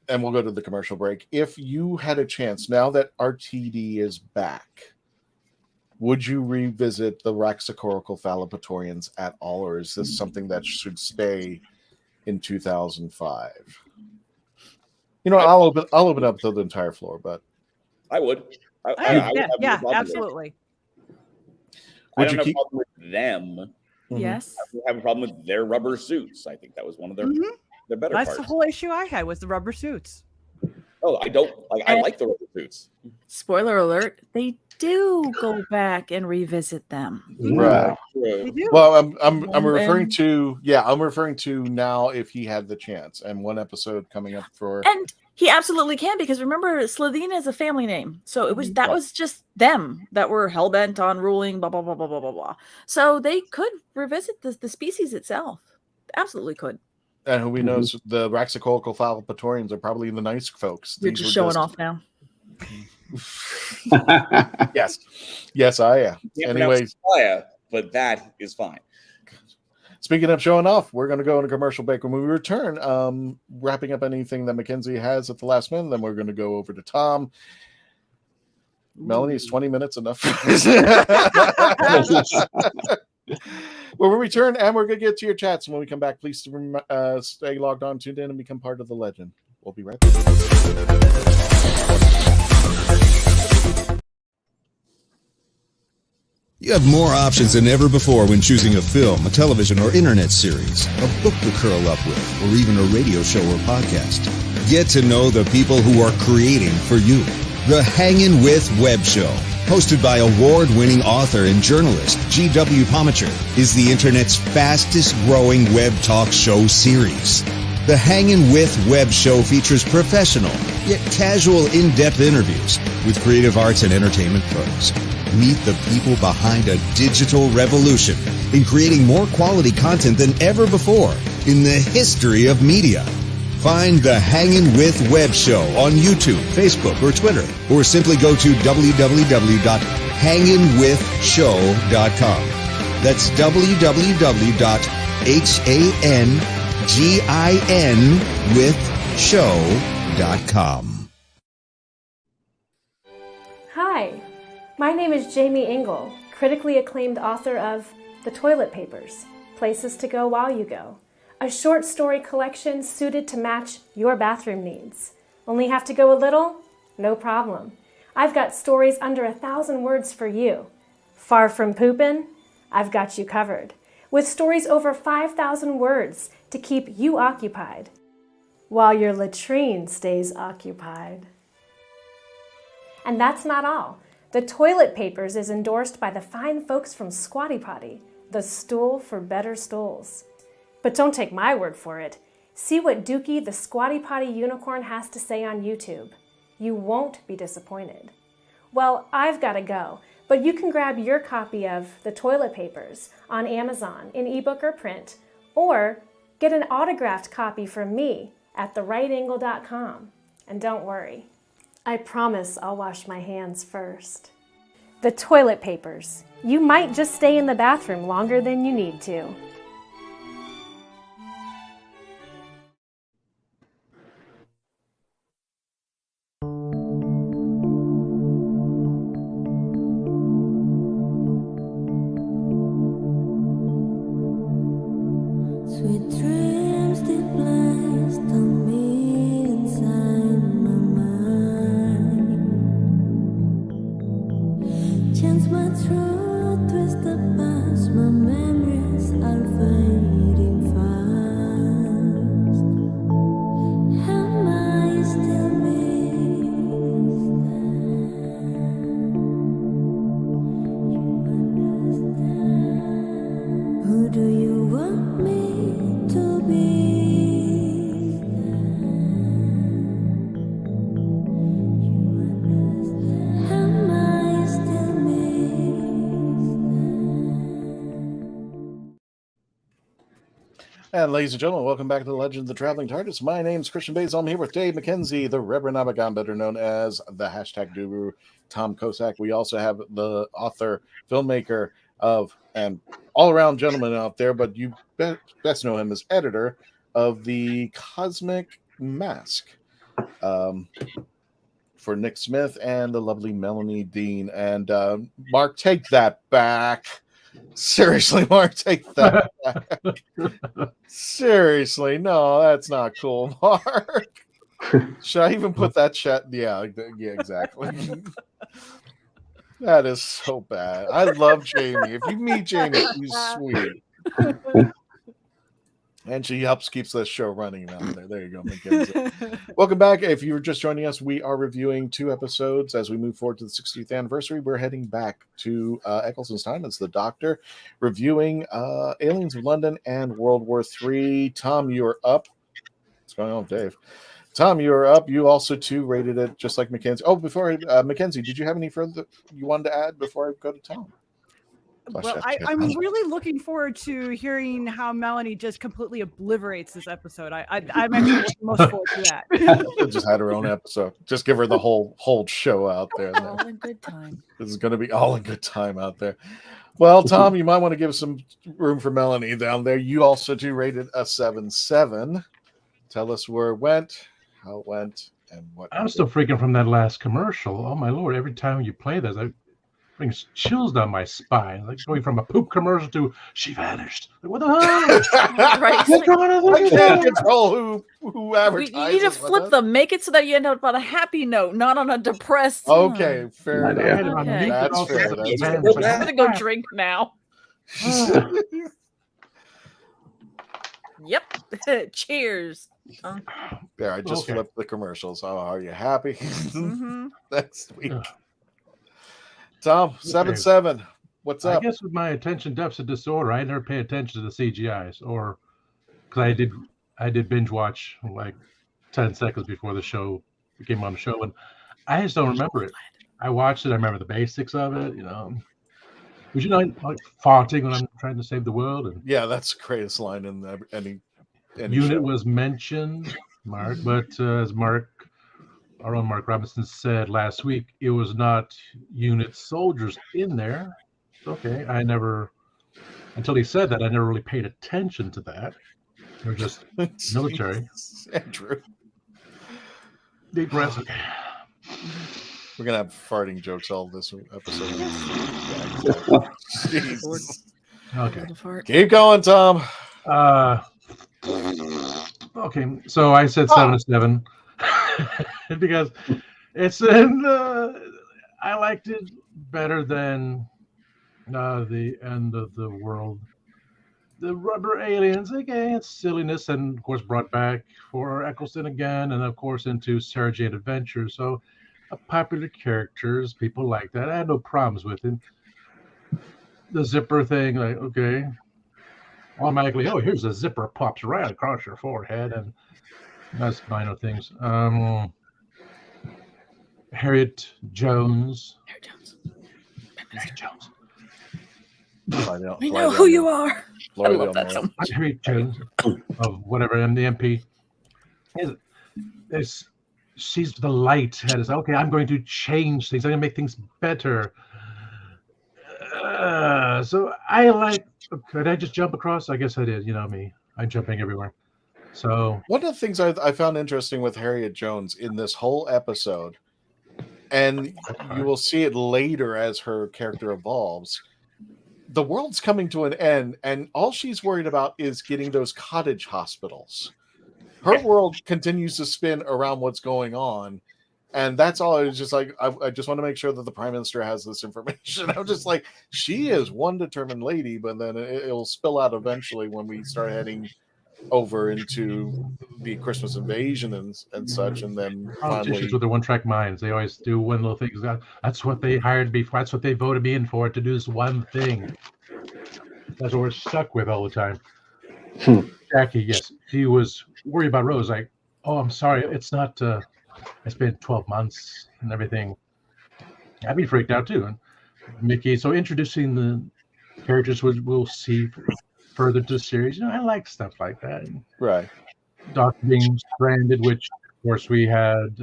And we'll go to the commercial break. If you had a chance, now that RTD is back, would you revisit the Raxacorical Fallopatorians at all, or is this something that should stay in 2005? I'll open up to the entire floor, but I would. Yeah, absolutely. I don't have a problem with them. Yes. I have a problem with their rubber suits. I think that was one of their better That's parts. the whole issue I had, was the rubber suits. Oh, I don't like. I like the rubber suits. Spoiler alert: they do go back and revisit them. Right. They do. Well, I'm referring to I'm referring to now, if he had the chance, and one episode coming up for. And he absolutely can, because remember, Slitheen is a family name, so it was was just them that were hell bent on ruling. Blah blah blah blah blah blah blah. So they could revisit the species itself. Absolutely could. And who knows, the Raxacorical Fallopatorians are probably the nice folks. You're just showing off now. Yes, I am. Anyways, but that is fine. Speaking of showing off, we're going to go on a commercial break. When we return, wrapping up anything that Mackenzie has at the last minute, then we're going to go over to Tom. Melanie, is 20 minutes enough? Well, we'll return, and we're going to get to your chats. And when we come back, please stay logged on, tuned in, and become part of the legend. We'll be right back. You have more options than ever before when choosing a film, a television or internet series, a book to curl up with, or even a radio show or podcast. Get to know the people who are creating for you. The Hangin' With Web Show, hosted by award-winning author and journalist G.W. Pomacher, is the internet's fastest-growing web talk show series. The Hangin' With Web Show features professional, yet casual, in-depth interviews with creative arts and entertainment pros. Meet the people behind a digital revolution in creating more quality content than ever before in the history of media. Find the Hangin' With Web Show on YouTube, Facebook, or Twitter, or simply go to www.hanginwithshow.com. That's www.hanginwithshow.com. Hi, my name is Jamie Engel, critically acclaimed author of The Toilet Papers, Places to Go While You Go, a short story collection suited to match your bathroom needs. Only have to go a little? No problem. I've got stories under 1,000 words for you. Far from poopin'? I've got you covered. With stories over 5,000 words to keep you occupied, while your latrine stays occupied. And that's not all. The Toilet Papers is endorsed by the fine folks from Squatty Potty, the stool for better stools. But don't take my word for it. See what Dookie the Squatty Potty unicorn has to say on YouTube. You won't be disappointed. Well, I've got to go, but you can grab your copy of The Toilet Papers on Amazon in ebook or print, or get an autographed copy from me at therightangle.com. And don't worry, I promise I'll wash my hands first. The Toilet Papers. You might just stay in the bathroom longer than you need to. Sweet dreams they blast on me inside my mind. Chance my truth, twist the past, my memories are fading fast. Am I still missed? Who do you want me to be? Am I still And ladies and gentlemen, welcome back to the Legend of the Traveling TARDIS. My name's Christian Bates. I'm here with Dave McKenzie, the Reverend Abagon, better known as the hashtag Guru, Tom Kosak. We also have the author, filmmaker of, and all-around gentleman out there, but you best know him as editor of the Cosmic Mask for Nick Smith and the lovely Melanie Dean. And Mark, take that back. Seriously, Mark, take that back. Seriously, no, that's not cool, Mark. Should I even put that chat? Yeah, exactly. That is so bad. I love Jamie. If you meet Jamie, she's sweet. And she keeps this show running down there. There you go, Mackenzie. Welcome back. If you're just joining us, we are reviewing 2 episodes as we move forward to the 60th anniversary. We're heading back to Eccleston's time. It's the Doctor reviewing Aliens of London and World War III. Tom, you're up. What's going on, Dave? Tom, you're up. You also, too, rated it just like Mackenzie. Oh, before Mackenzie, did you have any further you wanted to add before I go to Tom? Well, I'm really looking forward to hearing how Melanie just completely obliterates this episode. I'm actually looking most forward to that. Just had her own episode. Just give her the whole show out there. All in good time. This is going to be all in good time out there. Well, Tom, you might want to give some room for Melanie down there. You also too rated a 7.7. Tell us where it went, how it went, and what. I'm still freaking from that last commercial. Oh my Lord! Every time you play this, it brings chills down my spine. Like going from a poop commercial to she vanished. Like, what the hell? Right. I can't control who advertises. You need to flip them. Make it so that you end up on a happy note, not on a depressed. Okay, fair enough. Okay. That's fair. I'm gonna go drink now. Yep. Cheers. There, I just flipped the commercials. Oh, are you happy? That's sweet. Tom, 7.7. What's up? I guess with my attention deficit disorder, I never pay attention to the CGIs, or because I did binge watch like 10 seconds before the show came on the show, and I just don't remember it. I watched it. I remember the basics of it. You know, would you know like farting when I'm trying to save the world? And yeah, that's the greatest line in any unit show. Was mentioned, Mark, but as our own Mark Robinson said last week, it was not unit soldiers in there. Okay, I never, until he said that, I never really paid attention to that. They're just military. Andrew. Deep breaths. Okay. We're going to have farting jokes all this episode. Jesus. Okay. Keep going, Tom. Okay, so I said 7.7. because it's in. I liked it better than the end of the world. The rubber aliens, again, it's silliness, and of course brought back for Eccleston again, and of course into Sarah Jane Adventure. So, popular characters, people like that. I had no problems with it. The zipper thing, like, okay, automatically, oh, here's a zipper, pops right across your forehead, and that's minor things. Harriet Jones. Harriet Jones. We know who you are. I love that so much. Harriet Jones of whatever, and the MP. She's the light. And it's okay. I'm going to change things. I'm going to make things better. So I like. Could I just jump across? I guess I did. You know me. I'm jumping everywhere. So one of the things I found interesting with Harriet Jones in this whole episode, and you will see it later as her character evolves. The world's coming to an end, and all she's worried about is getting those cottage hospitals. Her world continues to spin around what's going on, and that's all. It's just like, I just want to make sure that the Prime Minister has this information. I'm just like, she is one determined lady, but then it'll spill out eventually when we start heading over into the Christmas invasion and such, and then politicians with their one-track minds, they always do one little thing. That's what they hired me for. That's what they voted me in for, to do this one thing. That's what we're stuck with all the time. Jackie, yes, she was worried about Rose. Like, oh, I'm sorry, it's not. It's been 12 months and everything. I'd be freaked out too. And Mickey, so introducing the characters we'll see further to the series. You know, I like stuff like that. Right. Doctor being stranded, which of course we had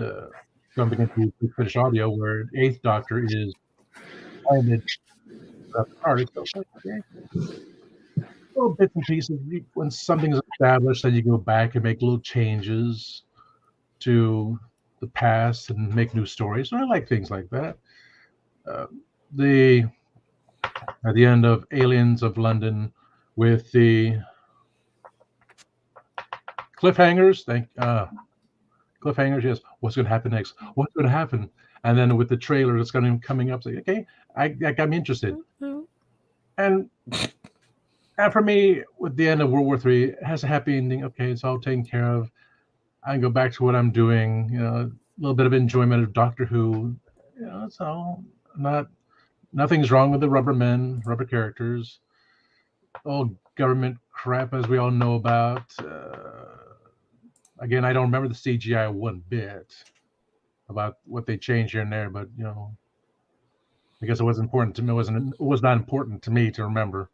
jumping into British audio, where Eighth Doctor is stranded. Little bits and pieces. When something's established, then you go back and make little changes to the past and make new stories. So I like things like that. At the end of Aliens of London, with the cliffhangers, cliffhangers. Yes, what's going to happen next? What's going to happen? And then with the trailer that's going to be coming up, say, okay, I'm interested. Mm-hmm. And for me, with the end of World War III, it has a happy ending. Okay, it's all taken care of. I can go back to what I'm doing. You know, a little bit of enjoyment of Doctor Who. You know, it's all nothing's wrong with the rubber men, rubber characters. All government crap, as we all know about. Again, I don't remember the CGI one bit about what they changed here and there, but you know, I guess it wasn't important to me. It was not important to me to remember.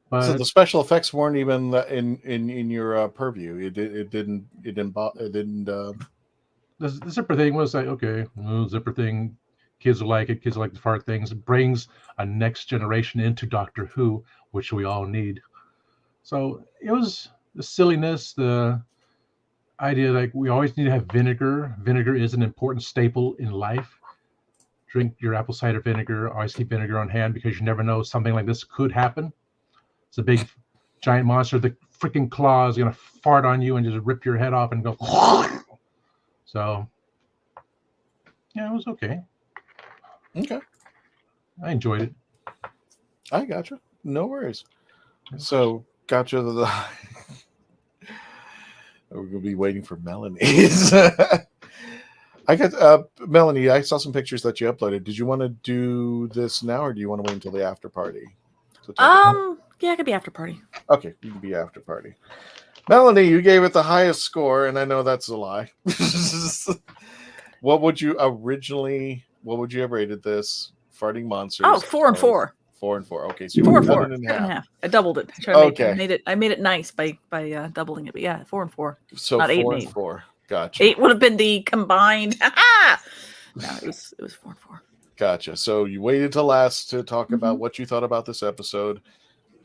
But so the special effects weren't even in your purview. It didn't. The zipper thing was like, okay, zipper thing. Kids will like it. Kids will like the fart things. It brings a next generation into Doctor Who, which we all need. So it was the silliness, the idea like we always need to have vinegar. Vinegar is an important staple in life. Drink your apple cider vinegar. Always keep vinegar on hand because you never know, something like this could happen. It's a big, giant monster. The freaking claw is going to fart on you and just rip your head off and go. So, yeah, it was okay. Okay. I enjoyed it. I gotcha. No worries. So, gotcha. We're going to be waiting for Melanie. I got Melanie. I saw some pictures that you uploaded. Did you want to do this now, or do you want to wait until the after party? Yeah, it could be after party. Okay, you can be after party. Melanie, you gave it the highest score, and I know that's a lie. What would you have rated this? Farting Monsters. Oh, 4 and 4. 4 and 4. Okay, so you 4 and 4. 7.5. I doubled it. I made it nice by doubling it. But yeah, 4 and 4. So not 4 8 and 4. Gotcha. 8 would have been the combined. No, it was 4 and 4. Gotcha. So you waited till last to talk about what you thought about this episode.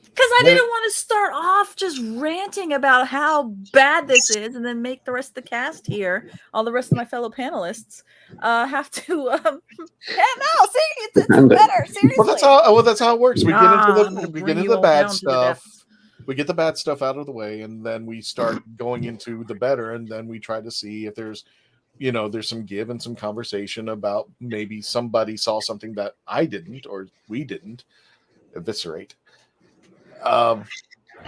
Because I didn't want to start off just ranting about how bad this is, and then make the rest of the cast here, all the rest of my fellow panelists, have to. Yeah, no, see, it's better. Seriously. Well, that's how it works. We get into the bad stuff, we get the bad stuff out of the way, and then we start going into the better, and then we try to see if there's there's some give and some conversation about maybe somebody saw something that I didn't or we didn't eviscerate.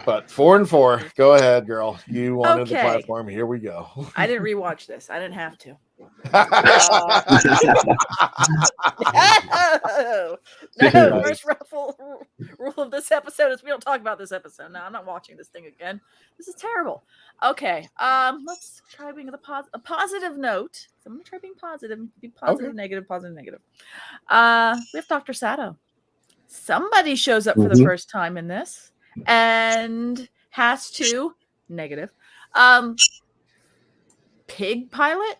But 4 and 4, go ahead, girl. You wanted the platform. Here we go. I didn't rewatch this. I didn't have to. No, first rule of this episode is we don't talk about this episode. No, I'm not watching this thing again. This is terrible. Okay, let's try being a positive note. So I'm gonna try being positive. Be positive, okay. Negative, positive, negative. We have Dr. Sato. Somebody shows up for the first time in this and has to negative. Pig pilot.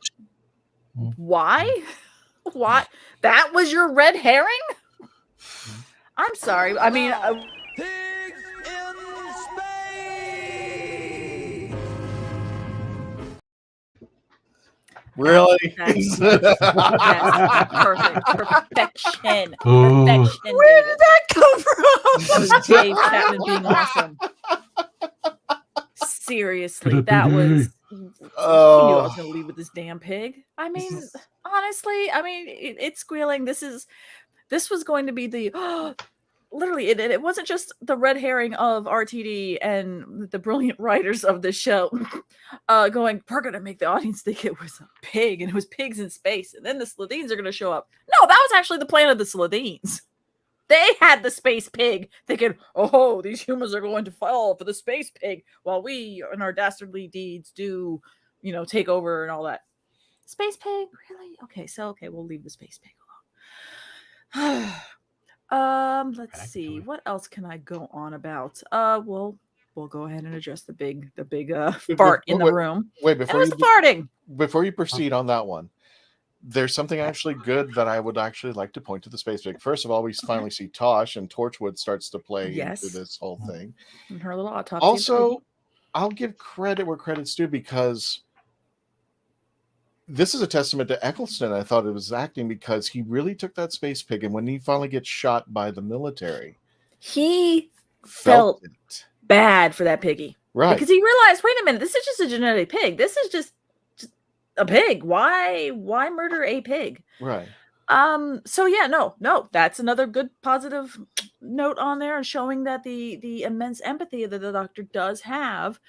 Why? Why? That was your red herring? I'm sorry. I mean, Pigs in space. Really? Yes. Perfect. Perfection. Oh. Perfection. Where did that come from? That was Dave Chapman being awesome. Seriously, that was. He knew I was going to leave with this damn pig. I mean, honestly, it's squealing. This was going to be the literally. It wasn't just the red herring of RTD and the brilliant writers of the show going, we're going to make the audience think it was a pig and it was pigs in space, and then the Slitheens are going to show up. No, that was actually the plan of the Slitheens. They had the space pig thinking, oh, these humans are going to fall for the space pig while we, in our dastardly deeds, do, take over and all that. Space pig? Really? Okay, we'll leave the space pig alone. Let's see. What else can I go on about? We'll go ahead and address the big fart in the room. Wait, farting. Before you proceed on that one, there's something actually good that I would actually like to point to the space pig. First of all, we finally see Tosh, and Torchwood starts to play into this whole thing. And her little autopsy. Also, I'll give credit where credit's due, because this is a testament to Eccleston. I thought it was acting, because he really took that space pig, and when he finally gets shot by the military, he felt bad for that piggy. Right. Because he realized, wait a minute, this is just a genetic pig. This is just a pig. Why murder a pig? Right. So yeah, no, that's another good positive note on there, and showing that the immense empathy that the Doctor does have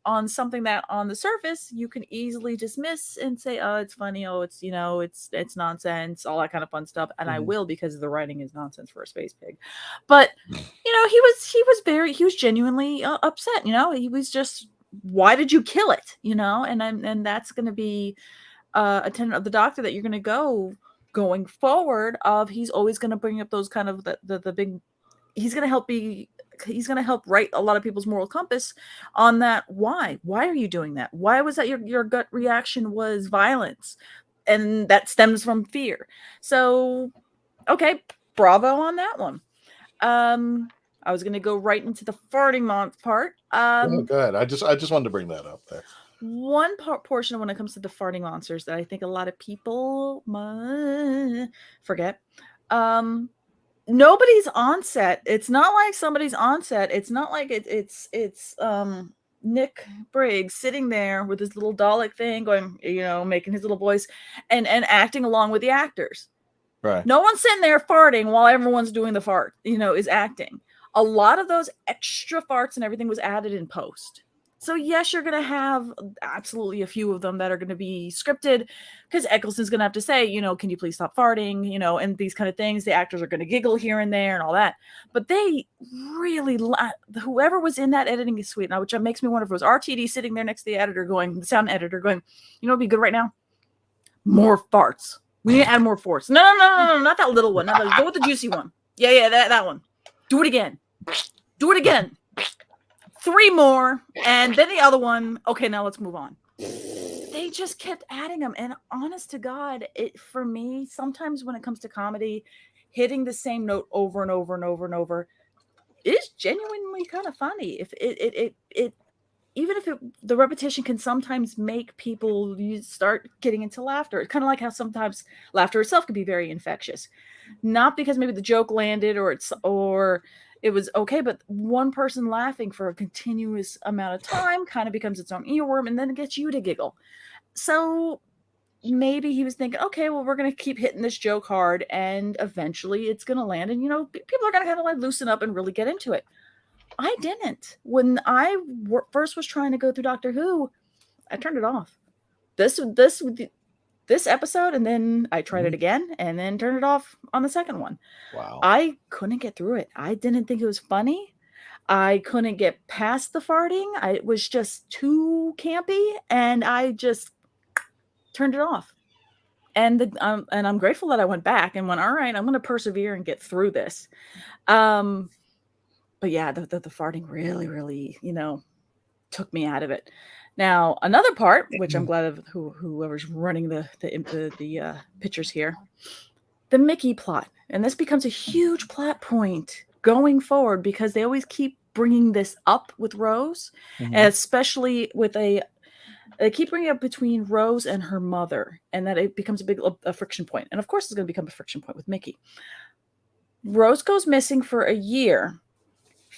on something that on the surface you can easily dismiss and say, oh, it's funny, oh, it's it's nonsense, all that kind of fun stuff. And I will, because the writing is nonsense for a space pig. But he was genuinely upset. He was just, why did you kill it? And that's going to be a tenet of the Doctor that you're going to going forward. Of he's always going to bring up those kind of the big. He's going to help write a lot of people's moral compass on that. Why are you doing that? Why was that your gut reaction was violence, and that stems from fear? So, okay, bravo on that one. I was going to go right into the farting part. Oh, good. I just wanted to bring that up there. One portion when it comes to the farting monsters that I think a lot of people forget. Nobody's on set. It's not like somebody's on set. It's not like it's Nick Briggs sitting there with his little Dalek thing going, making his little voice and acting along with the actors. Right. No one's sitting there farting while everyone's doing the fart, is acting. A lot of those extra farts and everything was added in post. So yes, you're going to have absolutely a few of them that are going to be scripted, because Eccleston's going to have to say, can you please stop farting, and these kind of things. The actors are going to giggle here and there and all that. But they really, whoever was in that editing suite, now, which makes me wonder if it was RTD sitting there next to the editor going, the sound editor going, it'd be good right now? More farts. We need to add more farts. No, not that little one. Go with the juicy one. Yeah, that one. Do it again. 3 more, and then the other one. Okay, now let's move on. They just kept adding them, and honest to God, for me, sometimes when it comes to comedy, hitting the same note over and over and over and over is genuinely kind of funny. If the repetition can sometimes make people start getting into laughter. It's kind of like how sometimes laughter itself can be very infectious, not because maybe the joke landed or it was okay, but one person laughing for a continuous amount of time kind of becomes its own earworm, and then it gets you to giggle. So maybe he was thinking, okay, well, we're going to keep hitting this joke hard, and eventually it's going to land, and people are going to kind of like loosen up and really get into it. I didn't. When I first was trying to go through Doctor Who, I turned it off. This episode, and then I tried it again, and then turned it off on the second one. Wow. I couldn't get through it. I didn't think it was funny. I couldn't get past the farting. It was just too campy, and I just turned it off. And I'm grateful that I went back and went, all right, I'm going to persevere and get through this. But yeah, the farting really, really, took me out of it. Now, another part, which I'm glad of whoever's running the pictures here, the Mickey plot. And this becomes a huge plot point going forward because they always keep bringing this up with Rose, and especially with they keep bringing it up between Rose and her mother, and that it becomes a friction point. And of course, it's going to become a friction point with Mickey. Rose goes missing for a year.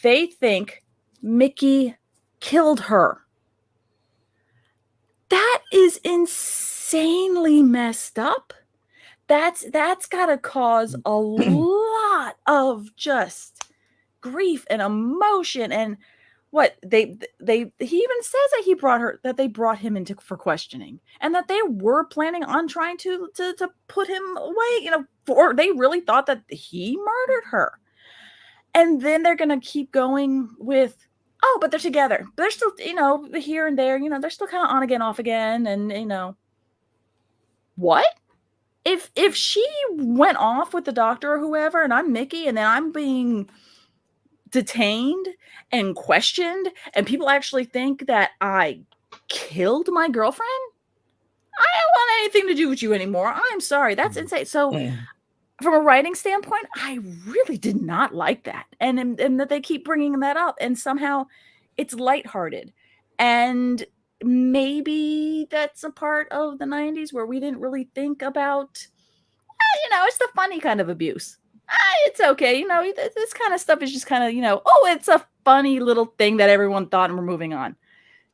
They think Mickey killed her. That is insanely messed up. That's got to cause a lot of just grief and emotion. And what he even says that they brought him into for questioning, and that they were planning on trying to put him away, or they really thought that he murdered her. And then they're going to keep going with, oh, but they're together. But they're still, here and there, they're still kind of on again, off again. And, what? If she went off with the doctor or whoever, and I'm Mickey, and then I'm being detained and questioned, and people actually think that I killed my girlfriend, I don't want anything to do with you anymore. I'm sorry. That's insane. So from a writing standpoint, I really did not like that. And that they keep bringing that up, and somehow it's lighthearted. And maybe that's a part of the 90s where we didn't really think about, it's the funny kind of abuse. It's okay. This kind of stuff is just kind of, it's a funny little thing that everyone thought, and we're moving on.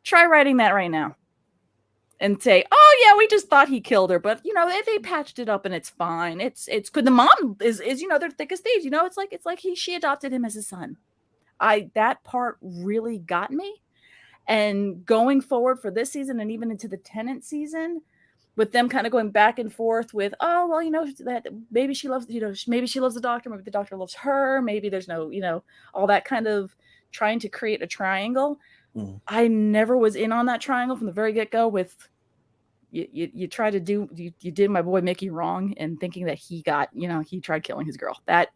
Try writing that right now and say, oh yeah, we just thought he killed her, but they patched it up and it's fine. It's good. The mom is they're thick as thieves. It's like she adopted him as a son. That part really got me. And going forward for this season and even into the Tennant season, with them kind of going back and forth with, oh, well, that maybe she loves, maybe she loves the doctor, maybe the doctor loves her, maybe there's no, all that kind of trying to create a triangle. I never was in on that triangle from the very get-go with, you try to do, you did my boy Mickey wrong, and thinking that he got, he tried killing his girl. That,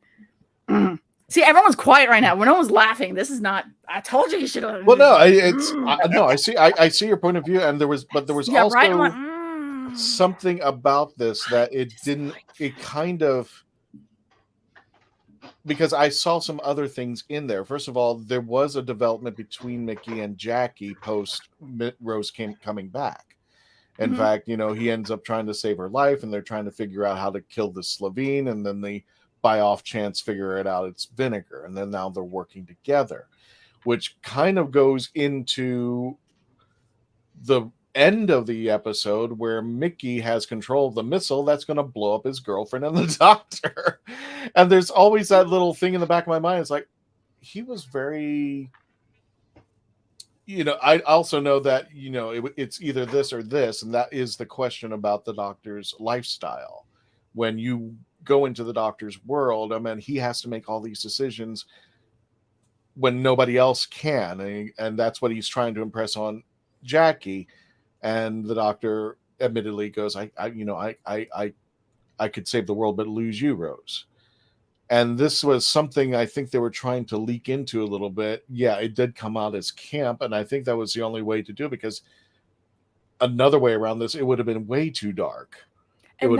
see, everyone's quiet right now. When no one's laughing, this is not, I told you should have. Well, no, I see your point of view, and there was yeah, also right? something about this that because I saw some other things in there. First of all, there was a development between Mickey and Jackie post Rose coming back. In fact, he ends up trying to save her life, and they're trying to figure out how to kill the Slitheen, and then they, by off chance, figure it out it's vinegar, and then now they're working together, which kind of goes into the end of the episode where Mickey has control of the missile that's going to blow up his girlfriend and the doctor. And there's always that little thing in the back of my mind. It's like, he was very, I also know that, it's either this or this. And that is the question about the doctor's lifestyle. When you go into the doctor's world, he has to make all these decisions when nobody else can. And that's what he's trying to impress on Jackie. And the doctor admittedly goes, I could save the world, but lose you, Rose. And this was something I think they were trying to leak into a little bit. Yeah, it did come out as camp, and I think that was the only way to do it, because another way around this, it would have been way too dark. And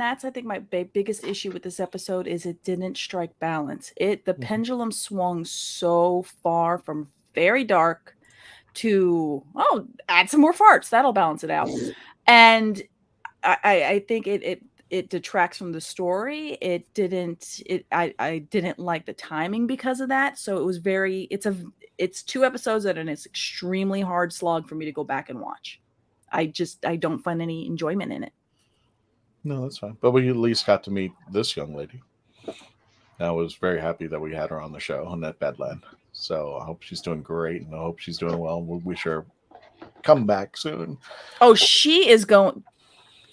that's I think my biggest issue with this episode is it didn't strike balance. The pendulum swung so far from very dark to, add some more farts, that'll balance it out. And I think it it detracts from the story. It didn't. I didn't like the timing because of that. So it was very. It's 2 episodes and it's extremely hard slog for me to go back and watch. I don't find any enjoyment in it. No, that's fine. But we at least got to meet this young lady. I was very happy that we had her on the show, Annette Badland. So I hope she's doing great, and I hope she's doing well. We wish her come back soon. Oh, she's going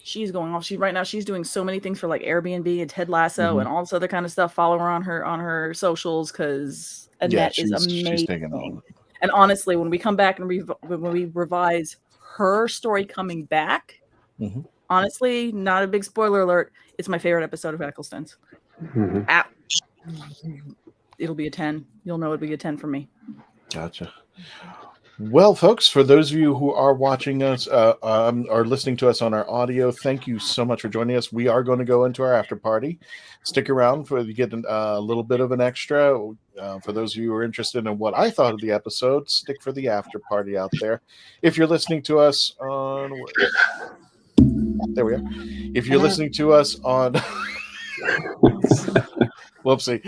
off. Right now she's doing so many things for like Airbnb and Ted Lasso and all this other kind of stuff. Follow her on her socials because Annette is amazing. She's taking on. And honestly, when we come back and when we revise her story coming back, honestly, not a big spoiler alert, it's my favorite episode of Eccleston's. It'll be a 10. You'll know it'll be a 10 for me. Gotcha. Well, folks, for those of you who are watching us, are listening to us on our audio, thank you so much for joining us. We are going to go into our after party. Stick around for you get a little bit of an extra. For those of you who are interested in what I thought of the episode, stick for the after party out there. If you're listening to us on... There we are. If you're listening to us on... Whoopsie.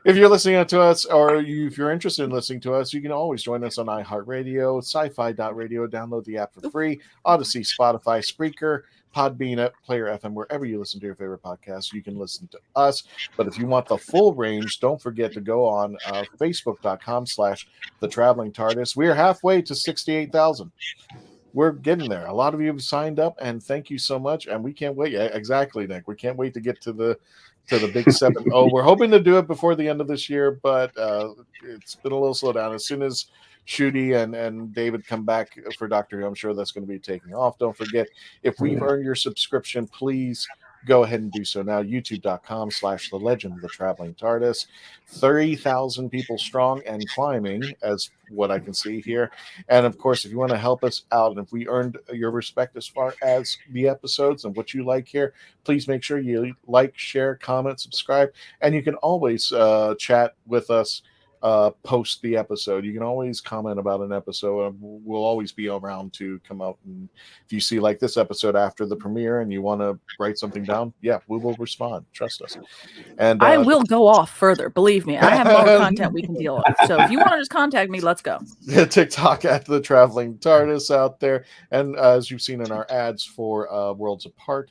If you're listening to us or if you're interested in listening to us, you can always join us on iHeartRadio, sci-fi.radio, download the app for free, Odyssey, Spotify, Spreaker, Podbean, Player FM, wherever you listen to your favorite podcasts, you can listen to us. But if you want the full range, don't forget to go on Facebook.com/The Traveling TARDIS. We are halfway to 68,000. We're getting there. A lot of you have signed up, and thank you so much. And we can't wait. Exactly, Nick. We can't wait to get to the big 7. We're hoping to do it before the end of this year, but it's been a little slow down. As soon as Shooty and David come back for Doctor Who, I'm sure that's going to be taking off. Don't forget, if we've earned your subscription, please go ahead and do so now. YouTube.com/The Legend of the Traveling TARDIS. 30,000 people strong and climbing, as what I can see here. And of course, if you want to help us out, and if we earned your respect as far as the episodes and what you like here, please make sure you like, share, comment, subscribe, and you can always chat with us post the episode. You can always comment about an episode. We'll always be around to come out, and if you see like this episode after the premiere and you want to write something down, we will respond. Trust us. And I will go off further. Believe me, I have more content we can deal with. So if you want to just contact me, let's go. TikTok at The Traveling TARDIS out there, and as you've seen in our ads for Worlds Apart,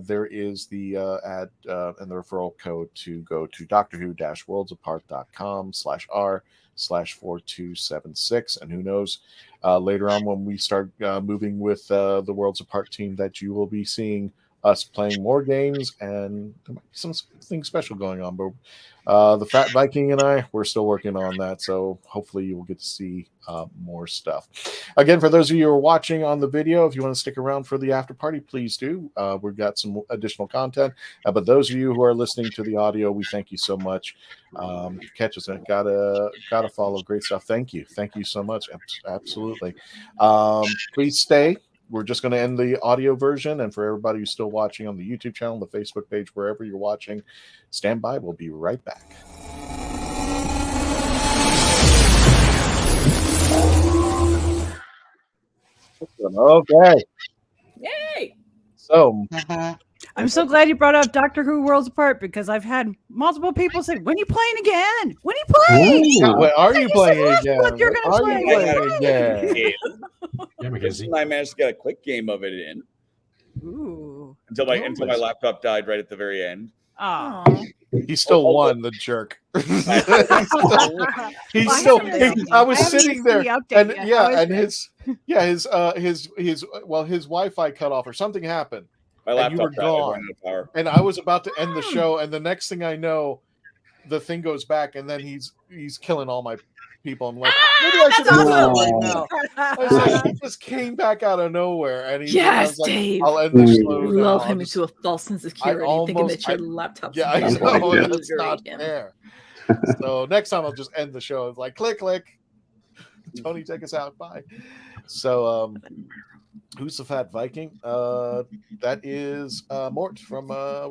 there is the ad and the referral code to go to doctorwho-worldsapart.com/r/4276. And who knows, later on when we start moving with the Worlds Apart team, that you will be seeing us playing more games, and there might be something special going on. But the Fat Viking and I, we're still working on that, so hopefully you will get to see more stuff. Again, for those of you who are watching on the video, if you want to stick around for the after party, please do. We've got some additional content. But those of you who are listening to the audio, we thank you so much. Catch us. Gotta follow. Great stuff. Thank you so much. Absolutely. Please stay. We're just going to end the audio version. And for everybody who's still watching on the YouTube channel, the Facebook page, wherever you're watching, stand by. We'll be right back. Okay. Yay! So I'm so glad you brought up Doctor Who Worlds Apart, because I've had multiple people say, "When are you playing again? When are you playing? When are you playing again? What you're going to play again?" I managed to get a quick game of it in. Ooh. Until my laptop died right at the very end. Oh. He still won, the jerk. He's still. I was sitting there, and his Wi-Fi cut off or something happened. My and you were laptop gone. ran out of power. And I was about to end the show, and the next thing I know, the thing goes back, and then he's killing all my people. I'm like, maybe I should right now. I was like, he just came back out of nowhere, and yes, like, Dave. I'll end the show. Love him into a false sense of security, thinking that your laptop's I know that's not fair. So next time I'll just end the show. It's like click. Tony, take us out. Bye. So who's the Fat Viking? That is Mort from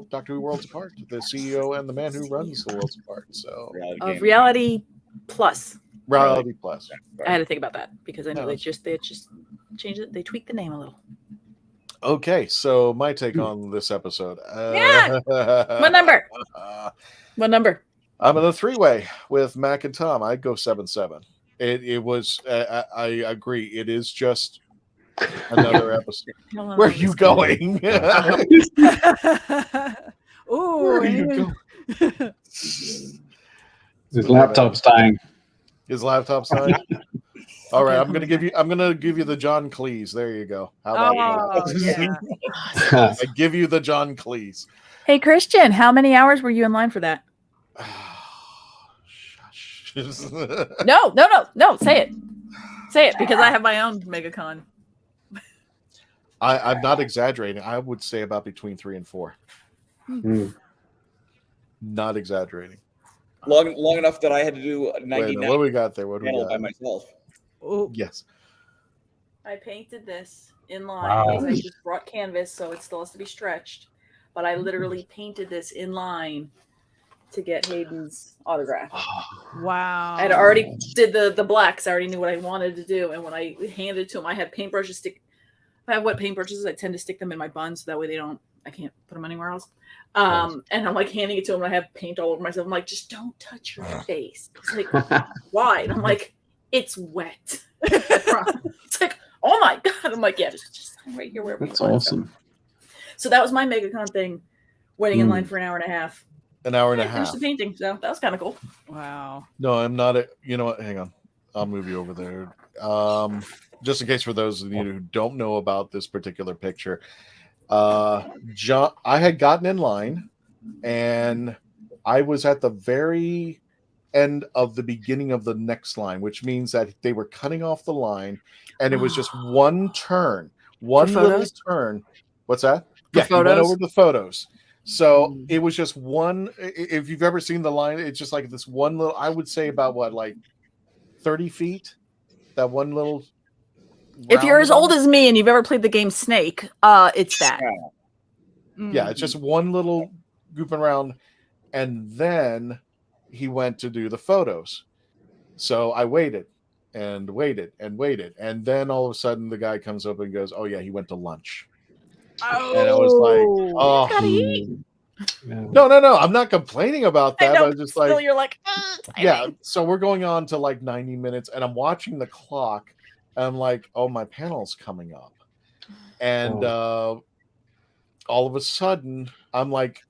Doctor Who Worlds Apart, the CEO and the man who runs the Worlds Apart. So Reality Plus. Reality Plus. I had to think about that because I know they just changed it. They tweaked the name a little. Okay, so my take on this episode. Yeah. What number? What number? I'm in a 3-way with Mac and Tom. I'd go 7-7. It was. I agree. It is just another episode. Where are you going? Ooh, Where are you going? His laptop's dying. His laptop's dying. All right, I'm gonna give you the John Cleese. There you go. How about that? I give you the John Cleese. Hey, Christian, how many hours were you in line for that? No. Say it. Say it, because I have my own MegaCon. I'm not exaggerating. I would say about between 3 and 4. Not exaggerating. Long enough that I had to do 99. What do we got there? What do we got? By myself. Oh yes. I painted this in line. Wow. Because I just brought canvas, so it still has to be stretched. But I literally painted this in line to get Hayden's autograph. Wow. I had already did the blacks. I already knew what I wanted to do, and when I handed it to him, I had paintbrushes stick. If I have wet paintbrushes, I tend to stick them in my bun so that way I can't put them anywhere else. And I'm like handing it to him, and I have paint all over myself. I'm like, just don't touch your face. He's like, why? And I'm like, it's wet. It's like, oh my god. I'm like, yeah, just right here wherever. That's awesome. So that was my MegaCon thing, waiting in line for an hour and a half. An hour and a I finished half. the painting, so that was kind of cool. Wow. No, I'm not. You know what? Hang on. I'll move you over there. Just in case for those of you who don't know about this particular picture, John, I had gotten in line, and I was at the very end of the beginning of the next line, which means that they were cutting off the line, and it was just one turn, one little turn. What's that? For he went photos? over the photos. So it was just one. If you've ever seen the line, it's just like this one little. I would say about what, like 30 feet. That one little. If you're as old as me and you've ever played the game Snake, it's that. Yeah, it's just one little gooping around, and then he went to do the photos. So I waited and waited and waited, and then all of a sudden the guy comes up and goes, "Oh yeah, he went to lunch." And I was like, "Oh, gotta eat." No, I'm not complaining about that. I know, but just still like, you're like, yeah. So we're going on to like 90 minutes, and I'm watching the clock. And I'm like, oh, my panel's coming up, and all of a sudden, I'm like,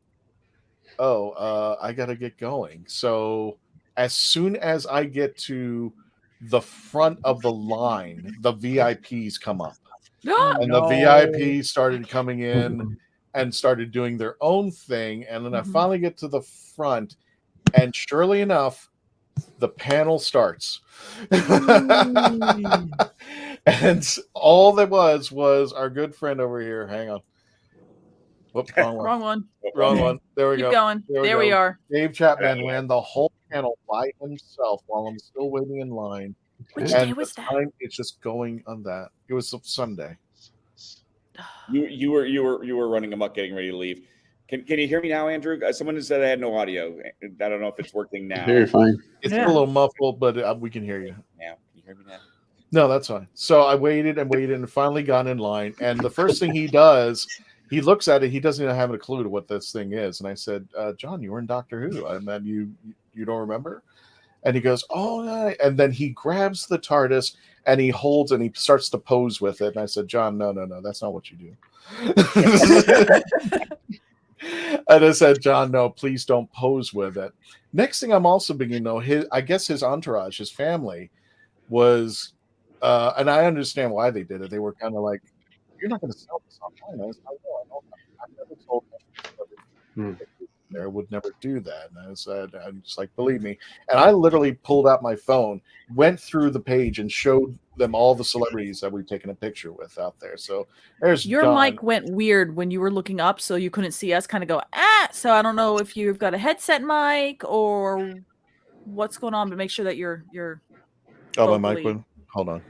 oh, I gotta get going. So as soon as I get to the front of the line, the VIPs come up. And the VIPs started coming in and started doing their own thing. And then I finally get to the front, and surely enough, the panel starts. And all that was our good friend over here. Hang on. Whoop, wrong one. Wrong one. There we Keep go. going. There we are. Dave Chapman ran the whole panel by himself while I'm still waiting in line. Which And day was the that? time, it's just going on that. It was Sunday. You were running amok, getting ready to leave. Can you hear me now, Andrew? Someone said I had no audio. I don't know if it's working now. Very fine. It's a little muffled, but we can hear you. Now, can you hear me now? No, that's fine. So I waited and waited and finally got in line. And the first thing he does, he looks at it. He doesn't even have a clue to what this thing is. And I said, John, you were in Doctor Who. I mean, you don't remember? And he goes, oh, no. And then he grabs the TARDIS and he holds and he starts to pose with it. And I said, John, no, that's not what you do. And I said, John, no, please don't pose with it. Next thing I'm also beginning to know, I guess his entourage, his family was, and I understand why they did it. They were kind of like, you're not going to sell this online. I was like, no, I've never told them. I would never do that. And I said, I'm just like, believe me. And I literally pulled out my phone, went through the page, and showed them all the celebrities that we've taken a picture with out there. So there's Your John. mic went weird when you were looking up, so you couldn't see us kind of go, So I don't know if you've got a headset mic or what's going on, but make sure that you're Oh, my mic went. Hold on.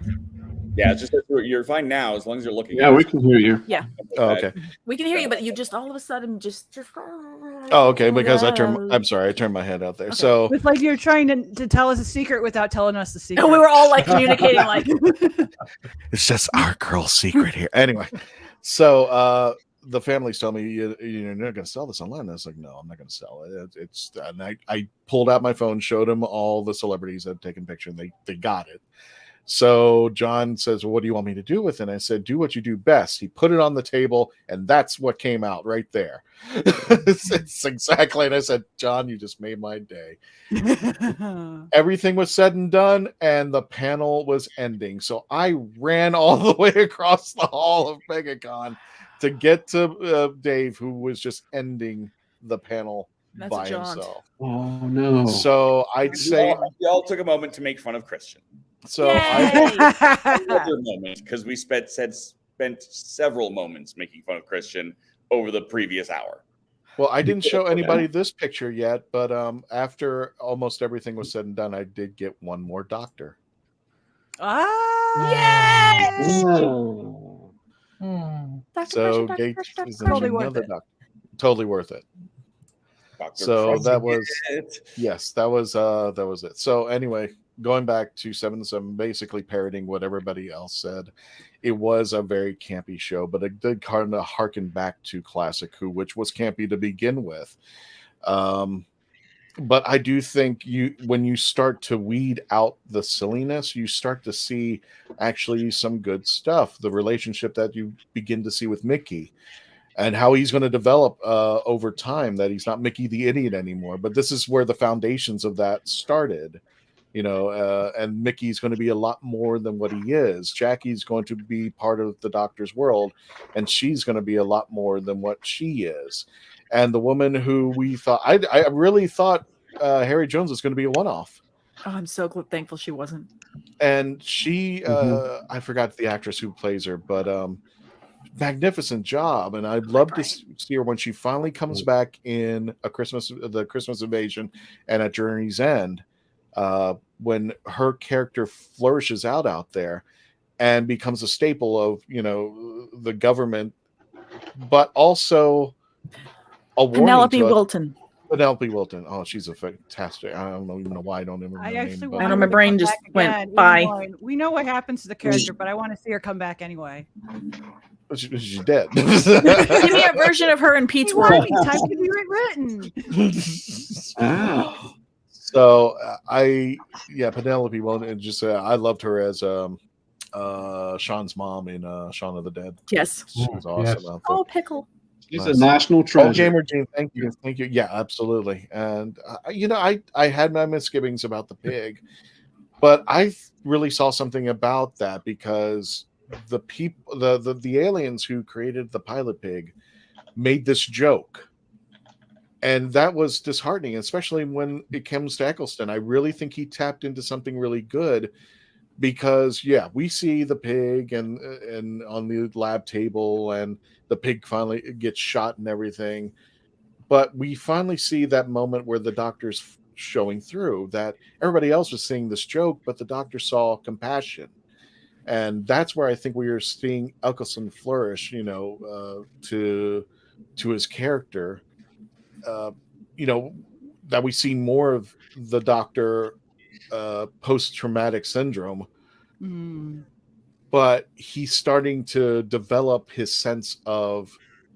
Yeah, it's just that you're fine now as long as you're looking. Yeah, we can hear you. Yeah. Oh, okay. We can hear you, but you just all of a sudden just Oh, okay. Because I turned my head out there. So It's like you're trying to tell us a secret without telling us the secret. And we were all like communicating like it's just our girl secret here. Anyway, So the families tell me, you're not going to sell this online. I was like, no, I'm not going to sell it. And I pulled out my phone, showed them all the celebrities that had taken picture, and they got it. So John says, well, what do you want me to do with it? And I said, do what you do best. He put it on the table, and that's what came out right there. it's exactly. And I said, John, you just made my day. Everything was said and done, and the panel was ending. So I ran all the way across the hall of MegaCon to get to Dave, who was just ending the panel by himself. Oh, no. So I'd say... We all took a moment to make fun of Christian. So another moment, because we spent several moments making fun of Christian over the previous hour. Well, I didn't show anybody this picture yet, but after almost everything was said and done, I did get one more doctor. So Gates is another doctor. Totally worth it. So that was yes, that was it. So anyway, going back to 7 to 7, basically parroting what everybody else said. It was a very campy show, but it did kind of harken back to Classic Who, which was campy to begin with. But I do think when you start to weed out the silliness, you start to see actually some good stuff. The relationship that you begin to see with Mickey, and how he's going to develop over time, that he's not Mickey the idiot anymore. But this is where the foundations of that started, and Mickey's going to be a lot more than what he is. Jackie's going to be part of the Doctor's world, and she's going to be a lot more than what she is. And the woman who we thought, I really thought Harry Jones was going to be a one-off. Oh, I'm so thankful she wasn't. And she, I forgot the actress who plays her, but magnificent job. And I'd love to see her when she finally comes back in the Christmas Invasion and at Journey's End, when her character flourishes out there and becomes a staple of the government, but also a warning. Penelope Wilton. Oh, she's a fantastic. I don't even know why I don't remember her name. I know, my brain just went by. We know what happens to the character, but I want to see her come back anyway. She's dead. Give me a version of her in Pete's World. Time to be rewritten. So Penelope Wilton. Just I loved her as Sean's mom in Shaun of the Dead. Yes, she was awesome. Yes. Oh, Pickle. She's a national treasure. Oh, Gamer Gene, thank you. Yeah, absolutely. And I had my misgivings about the pig, but I really saw something about that, because the people, the aliens who created the pilot pig, made this joke, and that was disheartening, especially when it comes to Eccleston. I really think he tapped into something really good, because we see the pig and on the lab table, and the pig finally gets shot and everything, but we finally see that moment where the Doctor's showing through that everybody else was seeing this joke, but the Doctor saw compassion. And that's where I think we are seeing Eccleston flourish, to his character, that we see more of the Doctor post-traumatic syndrome, but he's starting to develop his sense of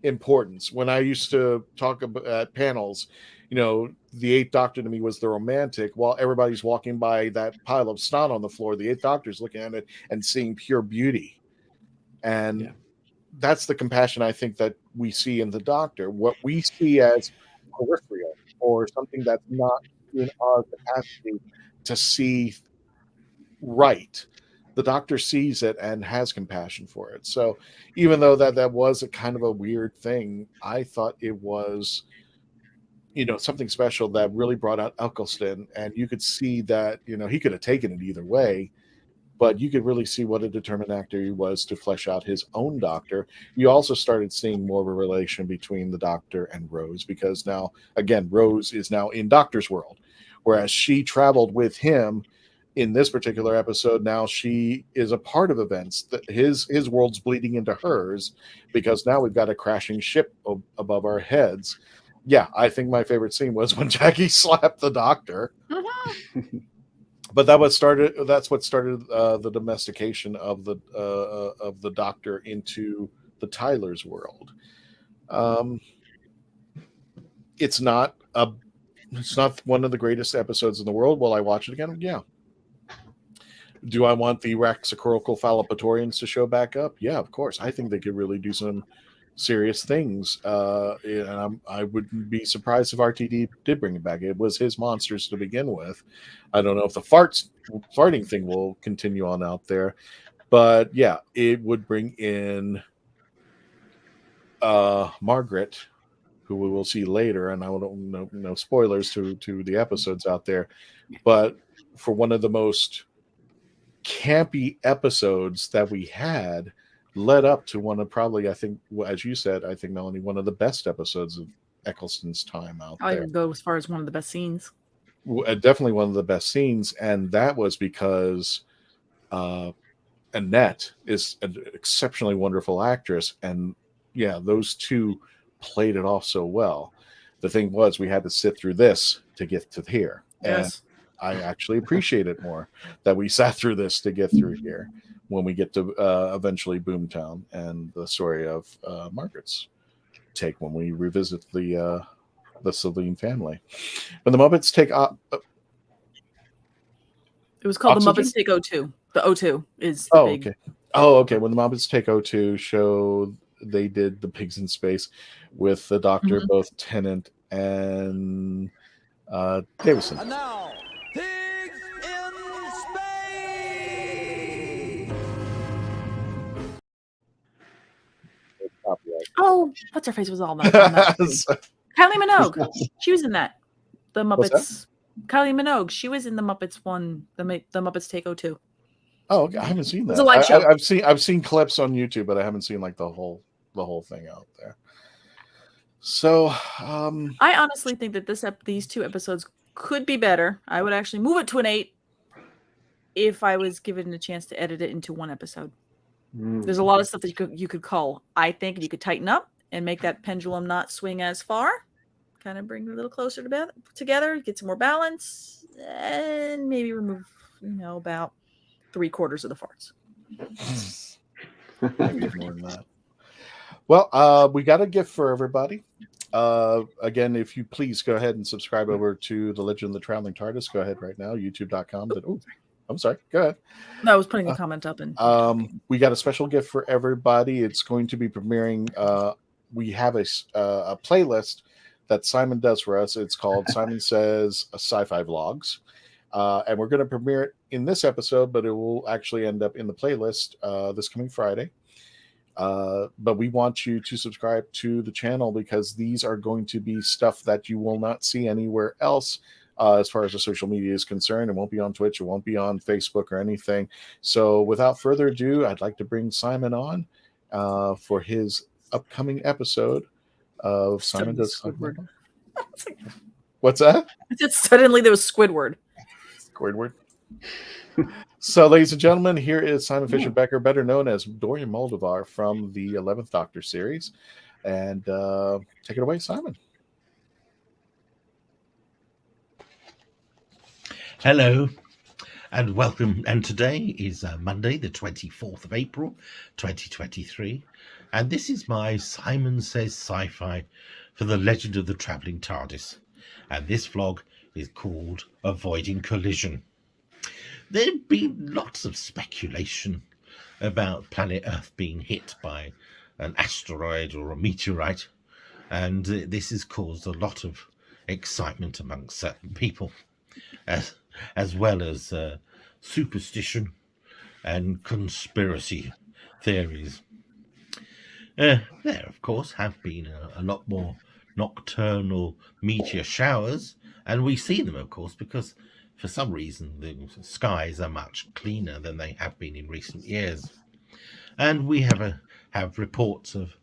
importance. When I used to talk about at panels, the Eighth Doctor to me was the romantic, while everybody's walking by that pile of snot on the floor. The Eighth Doctor's looking at it and seeing pure beauty. And that's the compassion I think that we see in the Doctor. What we see as peripheral, or something that's not in our capacity to see right, the Doctor sees it and has compassion for it. So even though that was a kind of a weird thing, I thought it was something special that really brought out Eccleston. And you could see that he could have taken it either way, but you could really see what a determined actor he was to flesh out his own Doctor. You also started seeing more of a relation between the Doctor and Rose, because now again Rose is now in Doctor's world, whereas she traveled with him in this particular episode. Now she is a part of events that his world's bleeding into hers, because now we've got a crashing ship above our heads. I think my favorite scene was when Jackie slapped the Doctor. But that's what started the domestication of the Doctor into the Tyler's World. It's not one of the greatest episodes in the world. Will I watch it again? Yeah. Do I want the Raxacorical Phallopatorians to show back up? Yeah, of course. I think they could really do some serious things. And I wouldn't be surprised if RTD did bring it back. It was his monsters to begin with. I don't know if the farting thing will continue on out there. But yeah, it would bring in Margaret, who we will see later, and I don't know no spoilers to the episodes out there. But for one of the most campy episodes that we had, led up to one of probably, I think, as you said, I think, Melanie, one of the best episodes of Eccleston's time out I there. would go as far as one of the best scenes. Definitely one of the best scenes, and that was because Annette is an exceptionally wonderful actress, and yeah, those two played it off so well. The thing was, we had to sit through this to get to here. Yes. And I actually appreciate it more that we sat through this to get through here when we get to eventually Boomtown and the story of Margaret's take when we revisit the Slitheen family. When the Muppets take It was called Oxygen? The Muppets Take O2. The O2 is the big... okay. Oh, okay. When the Muppets Take O2 show, they did the Pigs in Space with the Doctor, both Tennant and Davison. And now, Pigs in Space! Oh, what's her face was all that. On that Kylie Minogue. She was in that. The Muppets. Kylie Minogue. She was in the Muppets one. The Muppets Take O2. Oh, okay. I haven't seen that. It's a live show. I've seen clips on YouTube, but I haven't seen like the whole thing out there. So, I honestly think that these two episodes could be better. I would actually move it to an 8 if I was given a chance to edit it into one episode. There's a lot of stuff that you could cull. I think you could tighten up and make that pendulum not swing as far. Kind of bring it a little closer together, get some more balance, and maybe remove, about 3/4 of the farts. Maybe more than that. Well, we got a gift for everybody. Again, if you please go ahead and subscribe over to the Legend of the Traveling TARDIS. Go ahead right now, youtube.com. I'm sorry. Go ahead. No, I was putting a comment up. And we got a special gift for everybody. It's going to be premiering. We have a playlist that Simon does for us. It's called Simon Says Sci-Fi Vlogs. And we're going to premiere it in this episode, but it will actually end up in the playlist this coming Friday. But we want you to subscribe to the channel because these are going to be stuff that you will not see anywhere else as far as the social media is concerned. It won't be on Twitch. It won't be on Facebook or anything. So without further ado, I'd like to bring Simon on for his upcoming episode of Simon Does Squidward. What's that? Just suddenly there was Squidward. Squidward. So, ladies and gentlemen, here is Simon Fisher Becker, better known as Dorian Moldovar from the 11th Doctor series. And take it away, Simon. Hello and welcome. And today is Monday, the 24th of April, 2023. And this is my Simon Says Sci-Fi for the Legend of the Traveling TARDIS. And this vlog is called Avoiding Collision. There've been lots of speculation about planet Earth being hit by an asteroid or a meteorite. And this has caused a lot of excitement amongst certain people, as well as superstition and conspiracy theories. There, of course, have been a lot more nocturnal meteor showers, and we see them, of course, because for some reason the skies are much cleaner than they have been in recent years. And we have reports of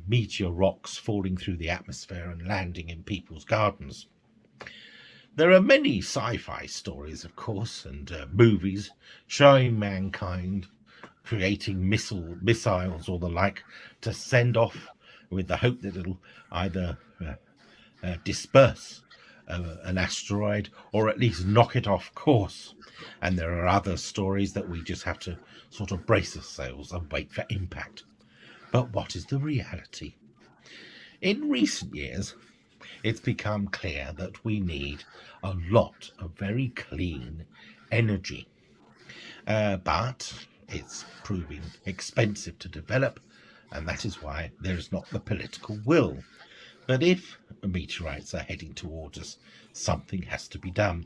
meteor rocks falling through the atmosphere and landing in people's gardens. There are many sci-fi stories, of course, and movies showing mankind creating missiles or the like to send off with the hope that it'll either disperse an asteroid or at least knock it off course. And there are other stories that we just have to sort of brace ourselves and wait for impact. But what is the reality? In recent years, it's become clear that we need a lot of very clean energy. But it's proving expensive to develop, and that is why there is not the political will. But if meteorites are heading towards us, something has to be done.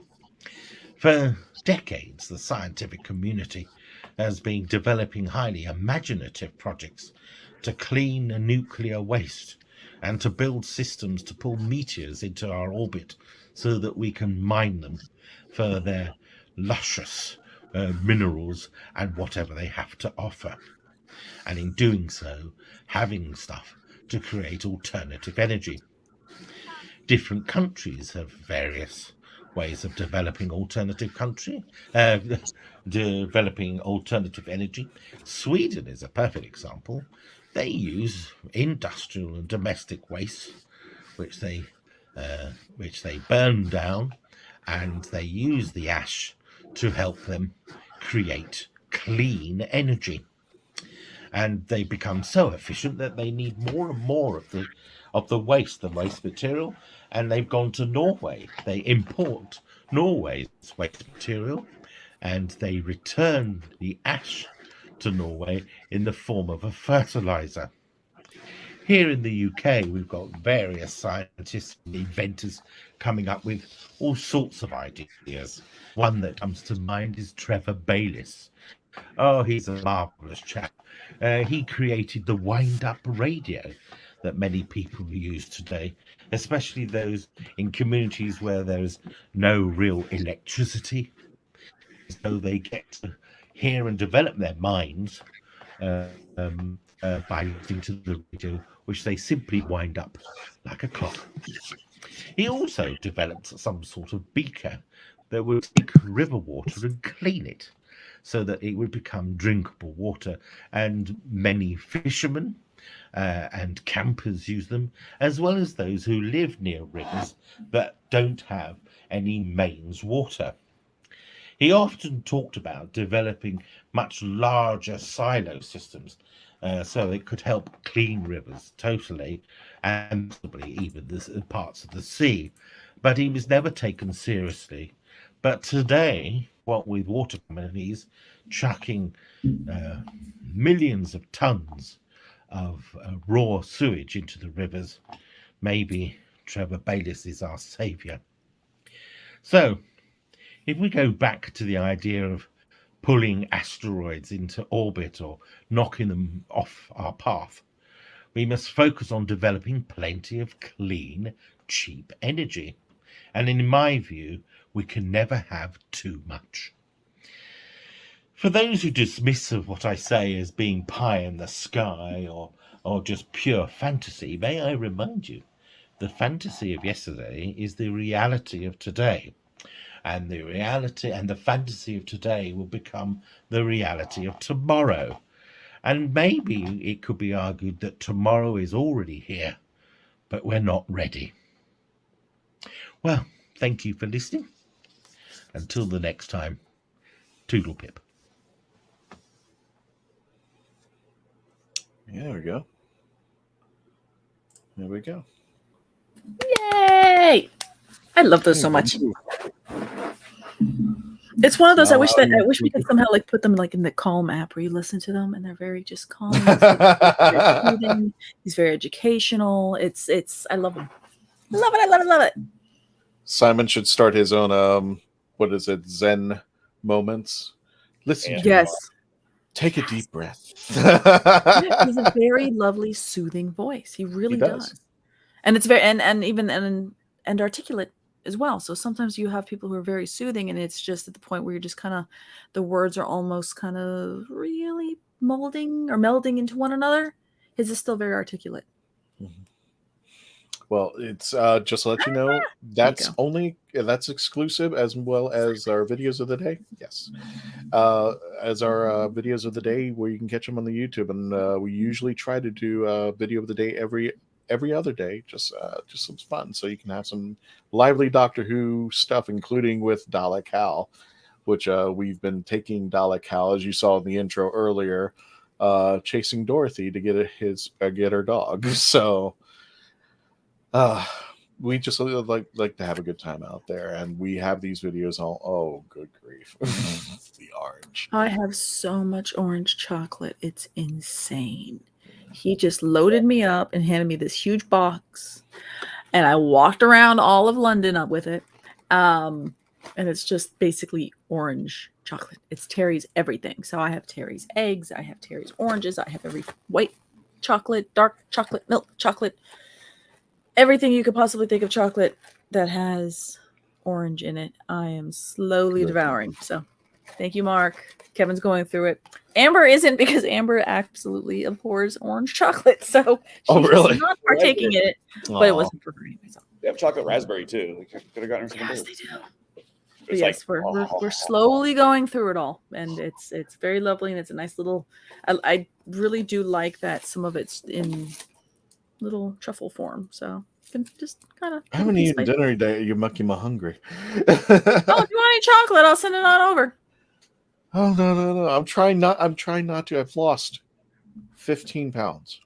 For decades, the scientific community has been developing highly imaginative projects to clean nuclear waste and to build systems to pull meteors into our orbit so that we can mine them for their luscious minerals and whatever they have to offer. And in doing so, having stuff to create alternative energy. Different countries have various ways of developing developing alternative energy. Sweden is a perfect example. They use industrial and domestic waste, which they burn down, and they use the ash to help them create clean energy. And they become so efficient that they need more and more of the waste material, and they've gone to Norway. They import Norway's waste material, and they return the ash to Norway in the form of a fertilizer. Here in the UK, we've got various scientists and inventors coming up with all sorts of ideas. One that comes to mind is Trevor Bayliss. Oh, he's a marvellous chap. He created the wind-up radio that many people use today, especially those in communities where there's no real electricity. So they get to hear and develop their minds by listening to the radio, which they simply wind up like a clock. He also developed some sort of beaker that would take river water and clean it, so that it would become drinkable water, and many fishermen and campers use them, as well as those who live near rivers that don't have any mains water. He often talked about developing much larger silo systems so it could help clean rivers totally, and possibly even the parts of the sea, but he was never taken seriously. But today, what with water companies chucking millions of tons of raw sewage into the rivers, maybe Trevor Bayliss is our saviour. So, if we go back to the idea of pulling asteroids into orbit or knocking them off our path, we must focus on developing plenty of clean, cheap energy. And in my view, we can never have too much. For those who dismiss of what I say as being pie in the sky or just pure fantasy, may I remind you, the fantasy of yesterday is the reality of today. And the reality and the fantasy of today will become the reality of tomorrow. And maybe it could be argued that tomorrow is already here, but we're not ready. Well, thank you for listening. Until the next time, toodle pip. Yeah, there we go. There we go. Yay! I love those so much. It's one of those I wish we could somehow like put them like in the Calm app where you listen to them and they're very just calm. He's very educational. It's I love him. I love it. I love it. Love it. Simon should start his own what is it, Zen moments. Listen to yes. Take a deep breath. He's a very lovely, soothing voice. He really does. And it's very and articulate as well. So sometimes you have people who are very soothing, and it's just at the point where you're just kind of, the words are almost kind of really molding or melding into one another. His is still very articulate. Mm-hmm. Well, it's just to let you know, that's exclusive as well as our videos of the day. Yes. As our videos of the day, where you can catch them on the YouTube. And we usually try to do a video of the day every other day, just some fun, so you can have some lively Doctor Who stuff, including with Dalek Hal, which we've been taking Dalek Hal, as you saw in the intro earlier, chasing Dorothy to get her dog. So we just like to have a good time out there, and we have these videos all. Oh, good grief! The orange. I have so much orange chocolate. It's insane. He just loaded me up and handed me this huge box, and I walked around all of London up with it. And it's just basically orange chocolate. It's Terry's everything. So I have Terry's eggs, I have Terry's oranges, I have every white chocolate, dark chocolate, milk chocolate, everything you could possibly think of chocolate that has orange in it. I am slowly devouring. So thank you, Mark. Kevin's going through it. Amber isn't, because Amber absolutely abhors orange chocolate. So she's not partaking in it, but it wasn't for her anyway. So. They have chocolate raspberry too. They could have gotten her something. Yes, they do. But yes, we're slowly going through it all, and it's very lovely, and it's a nice little. I really do like that some of it's in little truffle form, so you can just kind of. I haven't eaten dinner today. You're making me hungry. Oh, if you want any chocolate, I'll send it on over. Oh no! I'm trying not to. I've lost 15 pounds.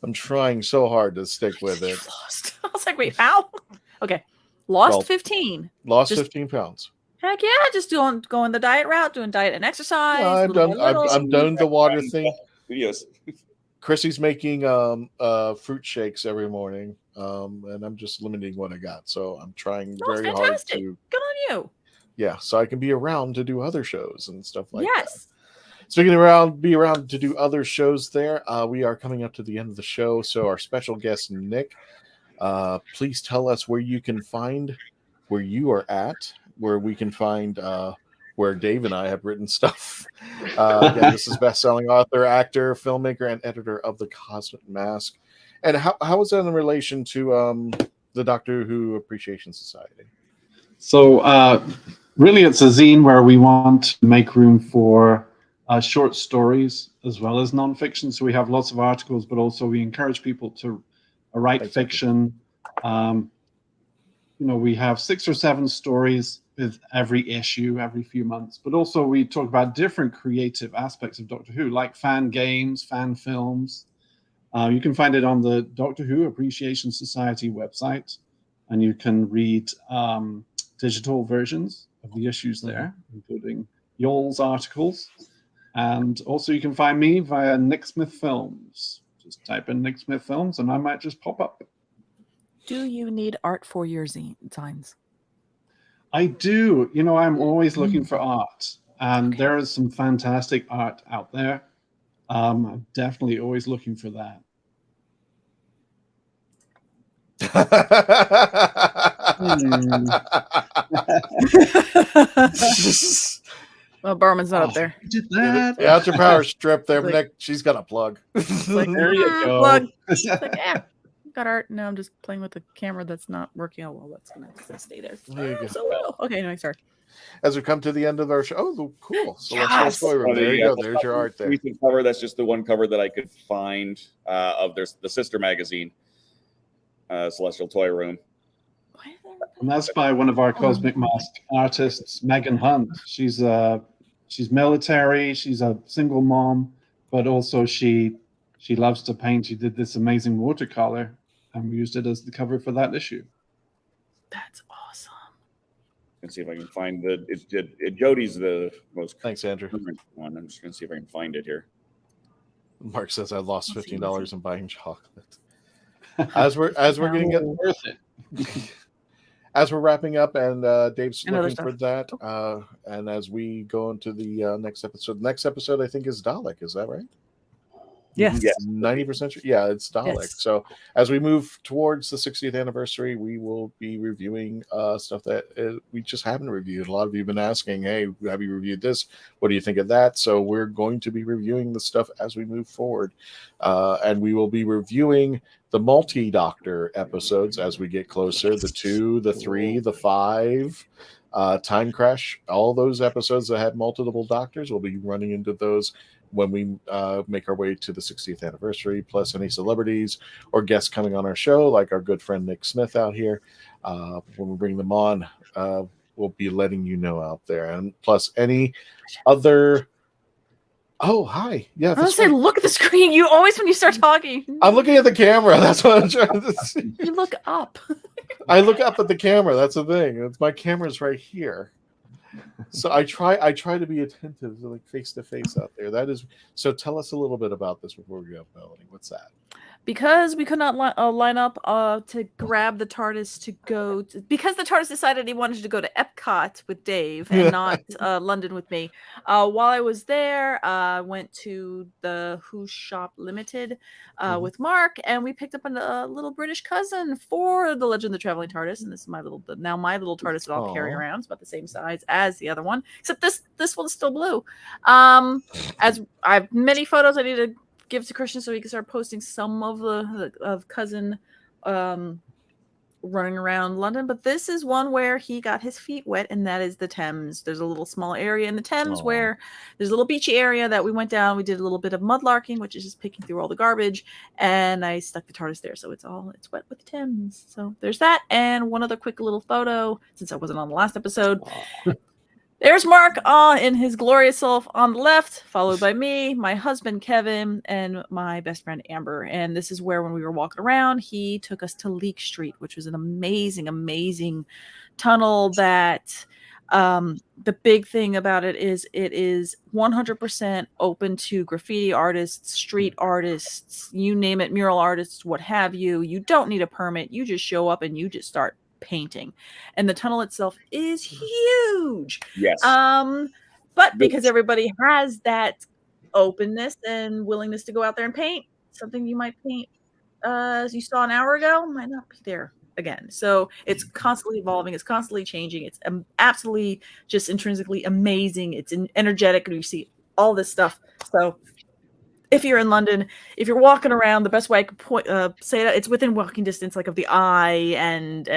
I'm trying so hard to stick with it. Lost. I was like, wait, how? Okay. Lost 15. Lost 15 pounds. Heck yeah, just going the diet route, doing diet and exercise. I'm done the water thing. Videos. Chrissy's making fruit shakes every morning, and I'm just limiting what I got. So I'm trying very hard to. Good on you. Yeah, so I can be around to do other shows and stuff like that. Yes. Speaking of be around to do other shows there, we are coming up to the end of the show. So our special guest, Nick, please tell us where you can find where you are at, where we can find where Dave and I have written stuff. Again, this is best-selling author, actor, filmmaker, and editor of The Cosmic Mask. And how is that in relation to the Doctor Who Appreciation Society? So really it's a zine where we want to make room for short stories as well as nonfiction. So we have lots of articles, but also we encourage people to write fiction. We have 6 or 7 stories with every issue, every few months. But also we talk about different creative aspects of Doctor Who, like fan games, fan films. You can find it on the Doctor Who Appreciation Society website, and you can read digital versions of the issues there, including Yoel's articles. And also you can find me via Nick Smith Films. Just type in Nick Smith Films and I might just pop up. Do you need art for your zines? I do. I'm always looking for art. And there is some fantastic art out there. I'm definitely always looking for that. Well, Barman's not up there. Did that? The Outer Power strip there, Nick. She's got a plug. There you go. Plug. Got art. No, I'm just playing with the camera that's not working out well. That's gonna stay there. Okay, no, sorry. As we come to the end of our show, cool. So let's go over. There you go. There's your art there. Recent cover. That's just the one cover that I could find of the sister magazine, Celestial Toy Room. And that's by one of our Cosmic Mask artists, Megan Hunt. She's military. She's a single mom, but also she loves to paint. She did this amazing watercolor, and we used it as the cover for that issue. That's awesome. Let's see if I can find Jody's the most. Thanks, Andrew. One. I'm just gonna see if I can find it here. Mark says I lost $15 in buying chocolate. As we're getting worth it. As we're wrapping up, and Dave's looking for that, and as we go into the next episode, I think is Dalek. Is that right? Yes. 90% sure. Yeah, it's Dalek. Yes. So as we move towards the 60th anniversary, we will be reviewing stuff that we just haven't reviewed. A lot of you have been asking, hey, have you reviewed this? What do you think of that? So we're going to be reviewing the stuff as we move forward. And we will be reviewing the multi-Doctor episodes as we get closer, the 2, the 3, the 5, Time Crash, all those episodes that had multiple Doctors. We'll be running into those when we make our way to the 60th anniversary, plus any celebrities or guests coming on our show, like our good friend Nick Smith out here. When we bring them on, we'll be letting you know out there. And plus any other Oh, hi. Yeah, I was say, look at the screen. You always, when you start talking, I'm looking at the camera. That's what I'm trying to see. You look up. I look up at the camera. That's the thing. My camera's right here. So I try to be attentive, like face to face out there. That is. So tell us a little bit about this before we go, Melanie. What's that? Because we could not line up to grab the TARDIS to go to, because the TARDIS decided he wanted to go to Epcot with Dave and not London with me. While I was there, I went to the Who Shop Limited with Mark, and we picked up a little British cousin for the Legend of the Traveling TARDIS. And this is my little TARDIS that I'll carry around. It's about the same size as the other one, except this one's still blue. As I have many photos I need to give to Christian so he can start posting some of the cousin running around London. But this is one where he got his feet wet, and that is the Thames. There's a little small area in the Thames where there's a little beachy area that we went down. We did a little bit of mudlarking, which is just picking through all the garbage, and I stuck the TARDIS there, so it's wet with the Thames. So there's that, and one other quick little photo since I wasn't on the last episode. There's Mark in his glorious self on the left, followed by me, my husband, Kevin, and my best friend, Amber. And this is where, when we were walking around, he took us to Leek Street, which was an amazing, amazing tunnel that the big thing about it is 100% open to graffiti artists, street artists, you name it, mural artists, what have you. You don't need a permit. You just show up and you just start painting, and the tunnel itself is huge. Yes. But because everybody has that openness and willingness to go out there and paint, something you might paint as you saw an hour ago might not be there again. So it's constantly evolving, it's constantly changing. It's absolutely just intrinsically amazing. It's energetic, and you see all this stuff. So if you're in London, if you're walking around, the best way I could say that, it's within walking distance, like of the Eye and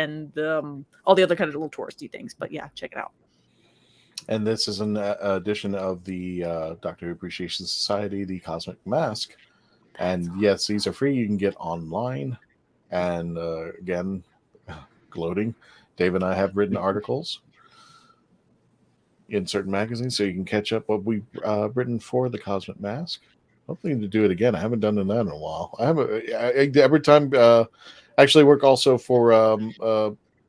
all the other kind of little touristy things. But yeah, check it out. And this is an edition of the Doctor Who Appreciation Society, the Cosmic Mask. And yes, these are free. You can get online. And again, gloating, Dave and I have written articles in certain magazines, so you can catch up what we've written for the Cosmic Mask. Hoping to do it again. I haven't done that in a while. Every time. Actually, work also for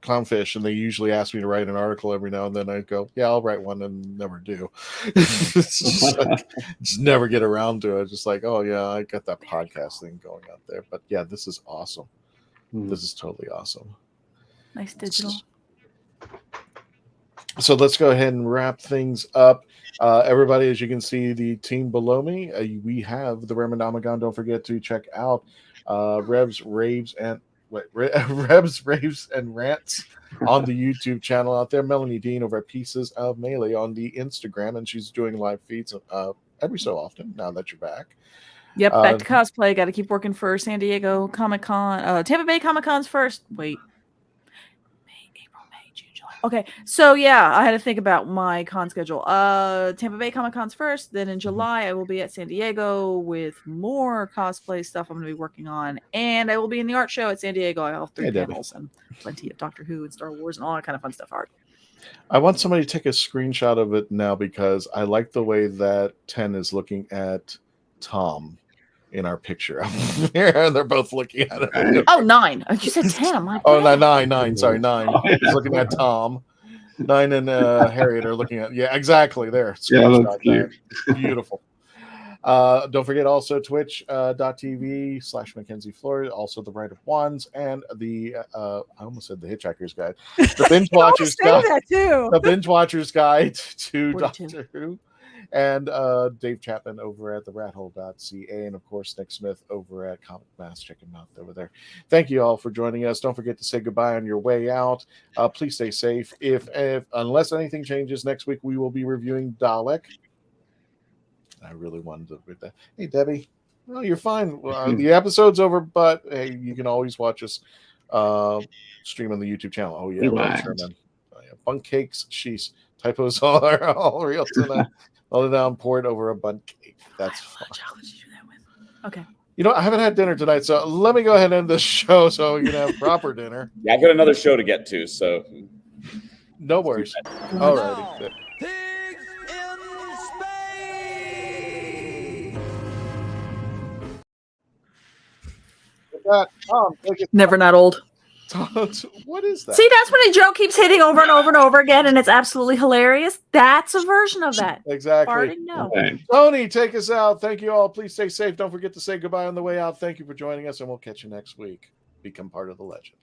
Clownfish, and they usually ask me to write an article every now and then. I go, yeah, I'll write one, and never do. just never get around to it. Just like, oh yeah, I got that podcast thing going out there. But yeah, this is awesome. This is totally awesome. Nice digital. So let's go ahead and wrap things up. Everybody, as you can see, the team below me, we have the Remenamagon. Don't forget to check out Revs, Raves, and Rants on the YouTube channel out there. Melanie Dean over at Pieces of Melee on the Instagram, and she's doing live feeds every so often now that you're back. Yep, back to cosplay. Got to keep working for San Diego Comic-Con. Tampa Bay Comic-Con's first. Wait. Okay, so yeah, I had to think about my con schedule. Tampa Bay Comic-Con's first, then in July I will be at San Diego with more cosplay stuff I'm going to be working on, and I will be in the art show at San Diego. I have 3 panels and plenty of Doctor Who and Star Wars and all that kind of fun stuff. Art. I want somebody to take a screenshot of it now, because I like the way that 10 is looking at Tom in our picture. Here, they're both looking at it. Oh, 9. You said 10. I'm like, oh, 9. Sorry, 9. He's looking at Tom. 9 and Harriet are looking at. Yeah, exactly. There. Yeah, that's cute. Beautiful. Don't forget also twitch.tv/Mackenzie Flores, also the Right of Wands, and the I almost said the Hitchhiker's Guide, the Binge Watcher's Guide, the Binge Watcher's Guide to Doctor Who, and Dave Chapman over at the rathole.ca, and of course Nick Smith over at Comic Mass. Check him out over there. Thank you all for joining us. Don't forget to say goodbye on your way out. Please stay safe. If unless anything changes next week, we will be reviewing Dalek. I really wanted to read that. Hey, Debbie. Well, you're fine. The episode's over, but hey, you can always watch us stream on the YouTube channel. Oh, yeah. Sherman. Oh, yeah. Bunk cakes. Sheesh. Typos are all real tonight. All the down poured over a bun cake. That's fine. Okay. You know, I haven't had dinner tonight, so let me go ahead and end this show so you can have proper dinner. Yeah, I've got another show to get to, so. No worries. All righty. that. Tom, take it. Never not old. What is that? See, that's when a joke keeps hitting over and over and over again, and it's absolutely hilarious. That's a version of that. Exactly. Already know. Tony, take us out. Thank you all. Please stay safe. Don't forget to say goodbye on the way out. Thank you for joining us, and we'll catch you next week. Become part of the legend.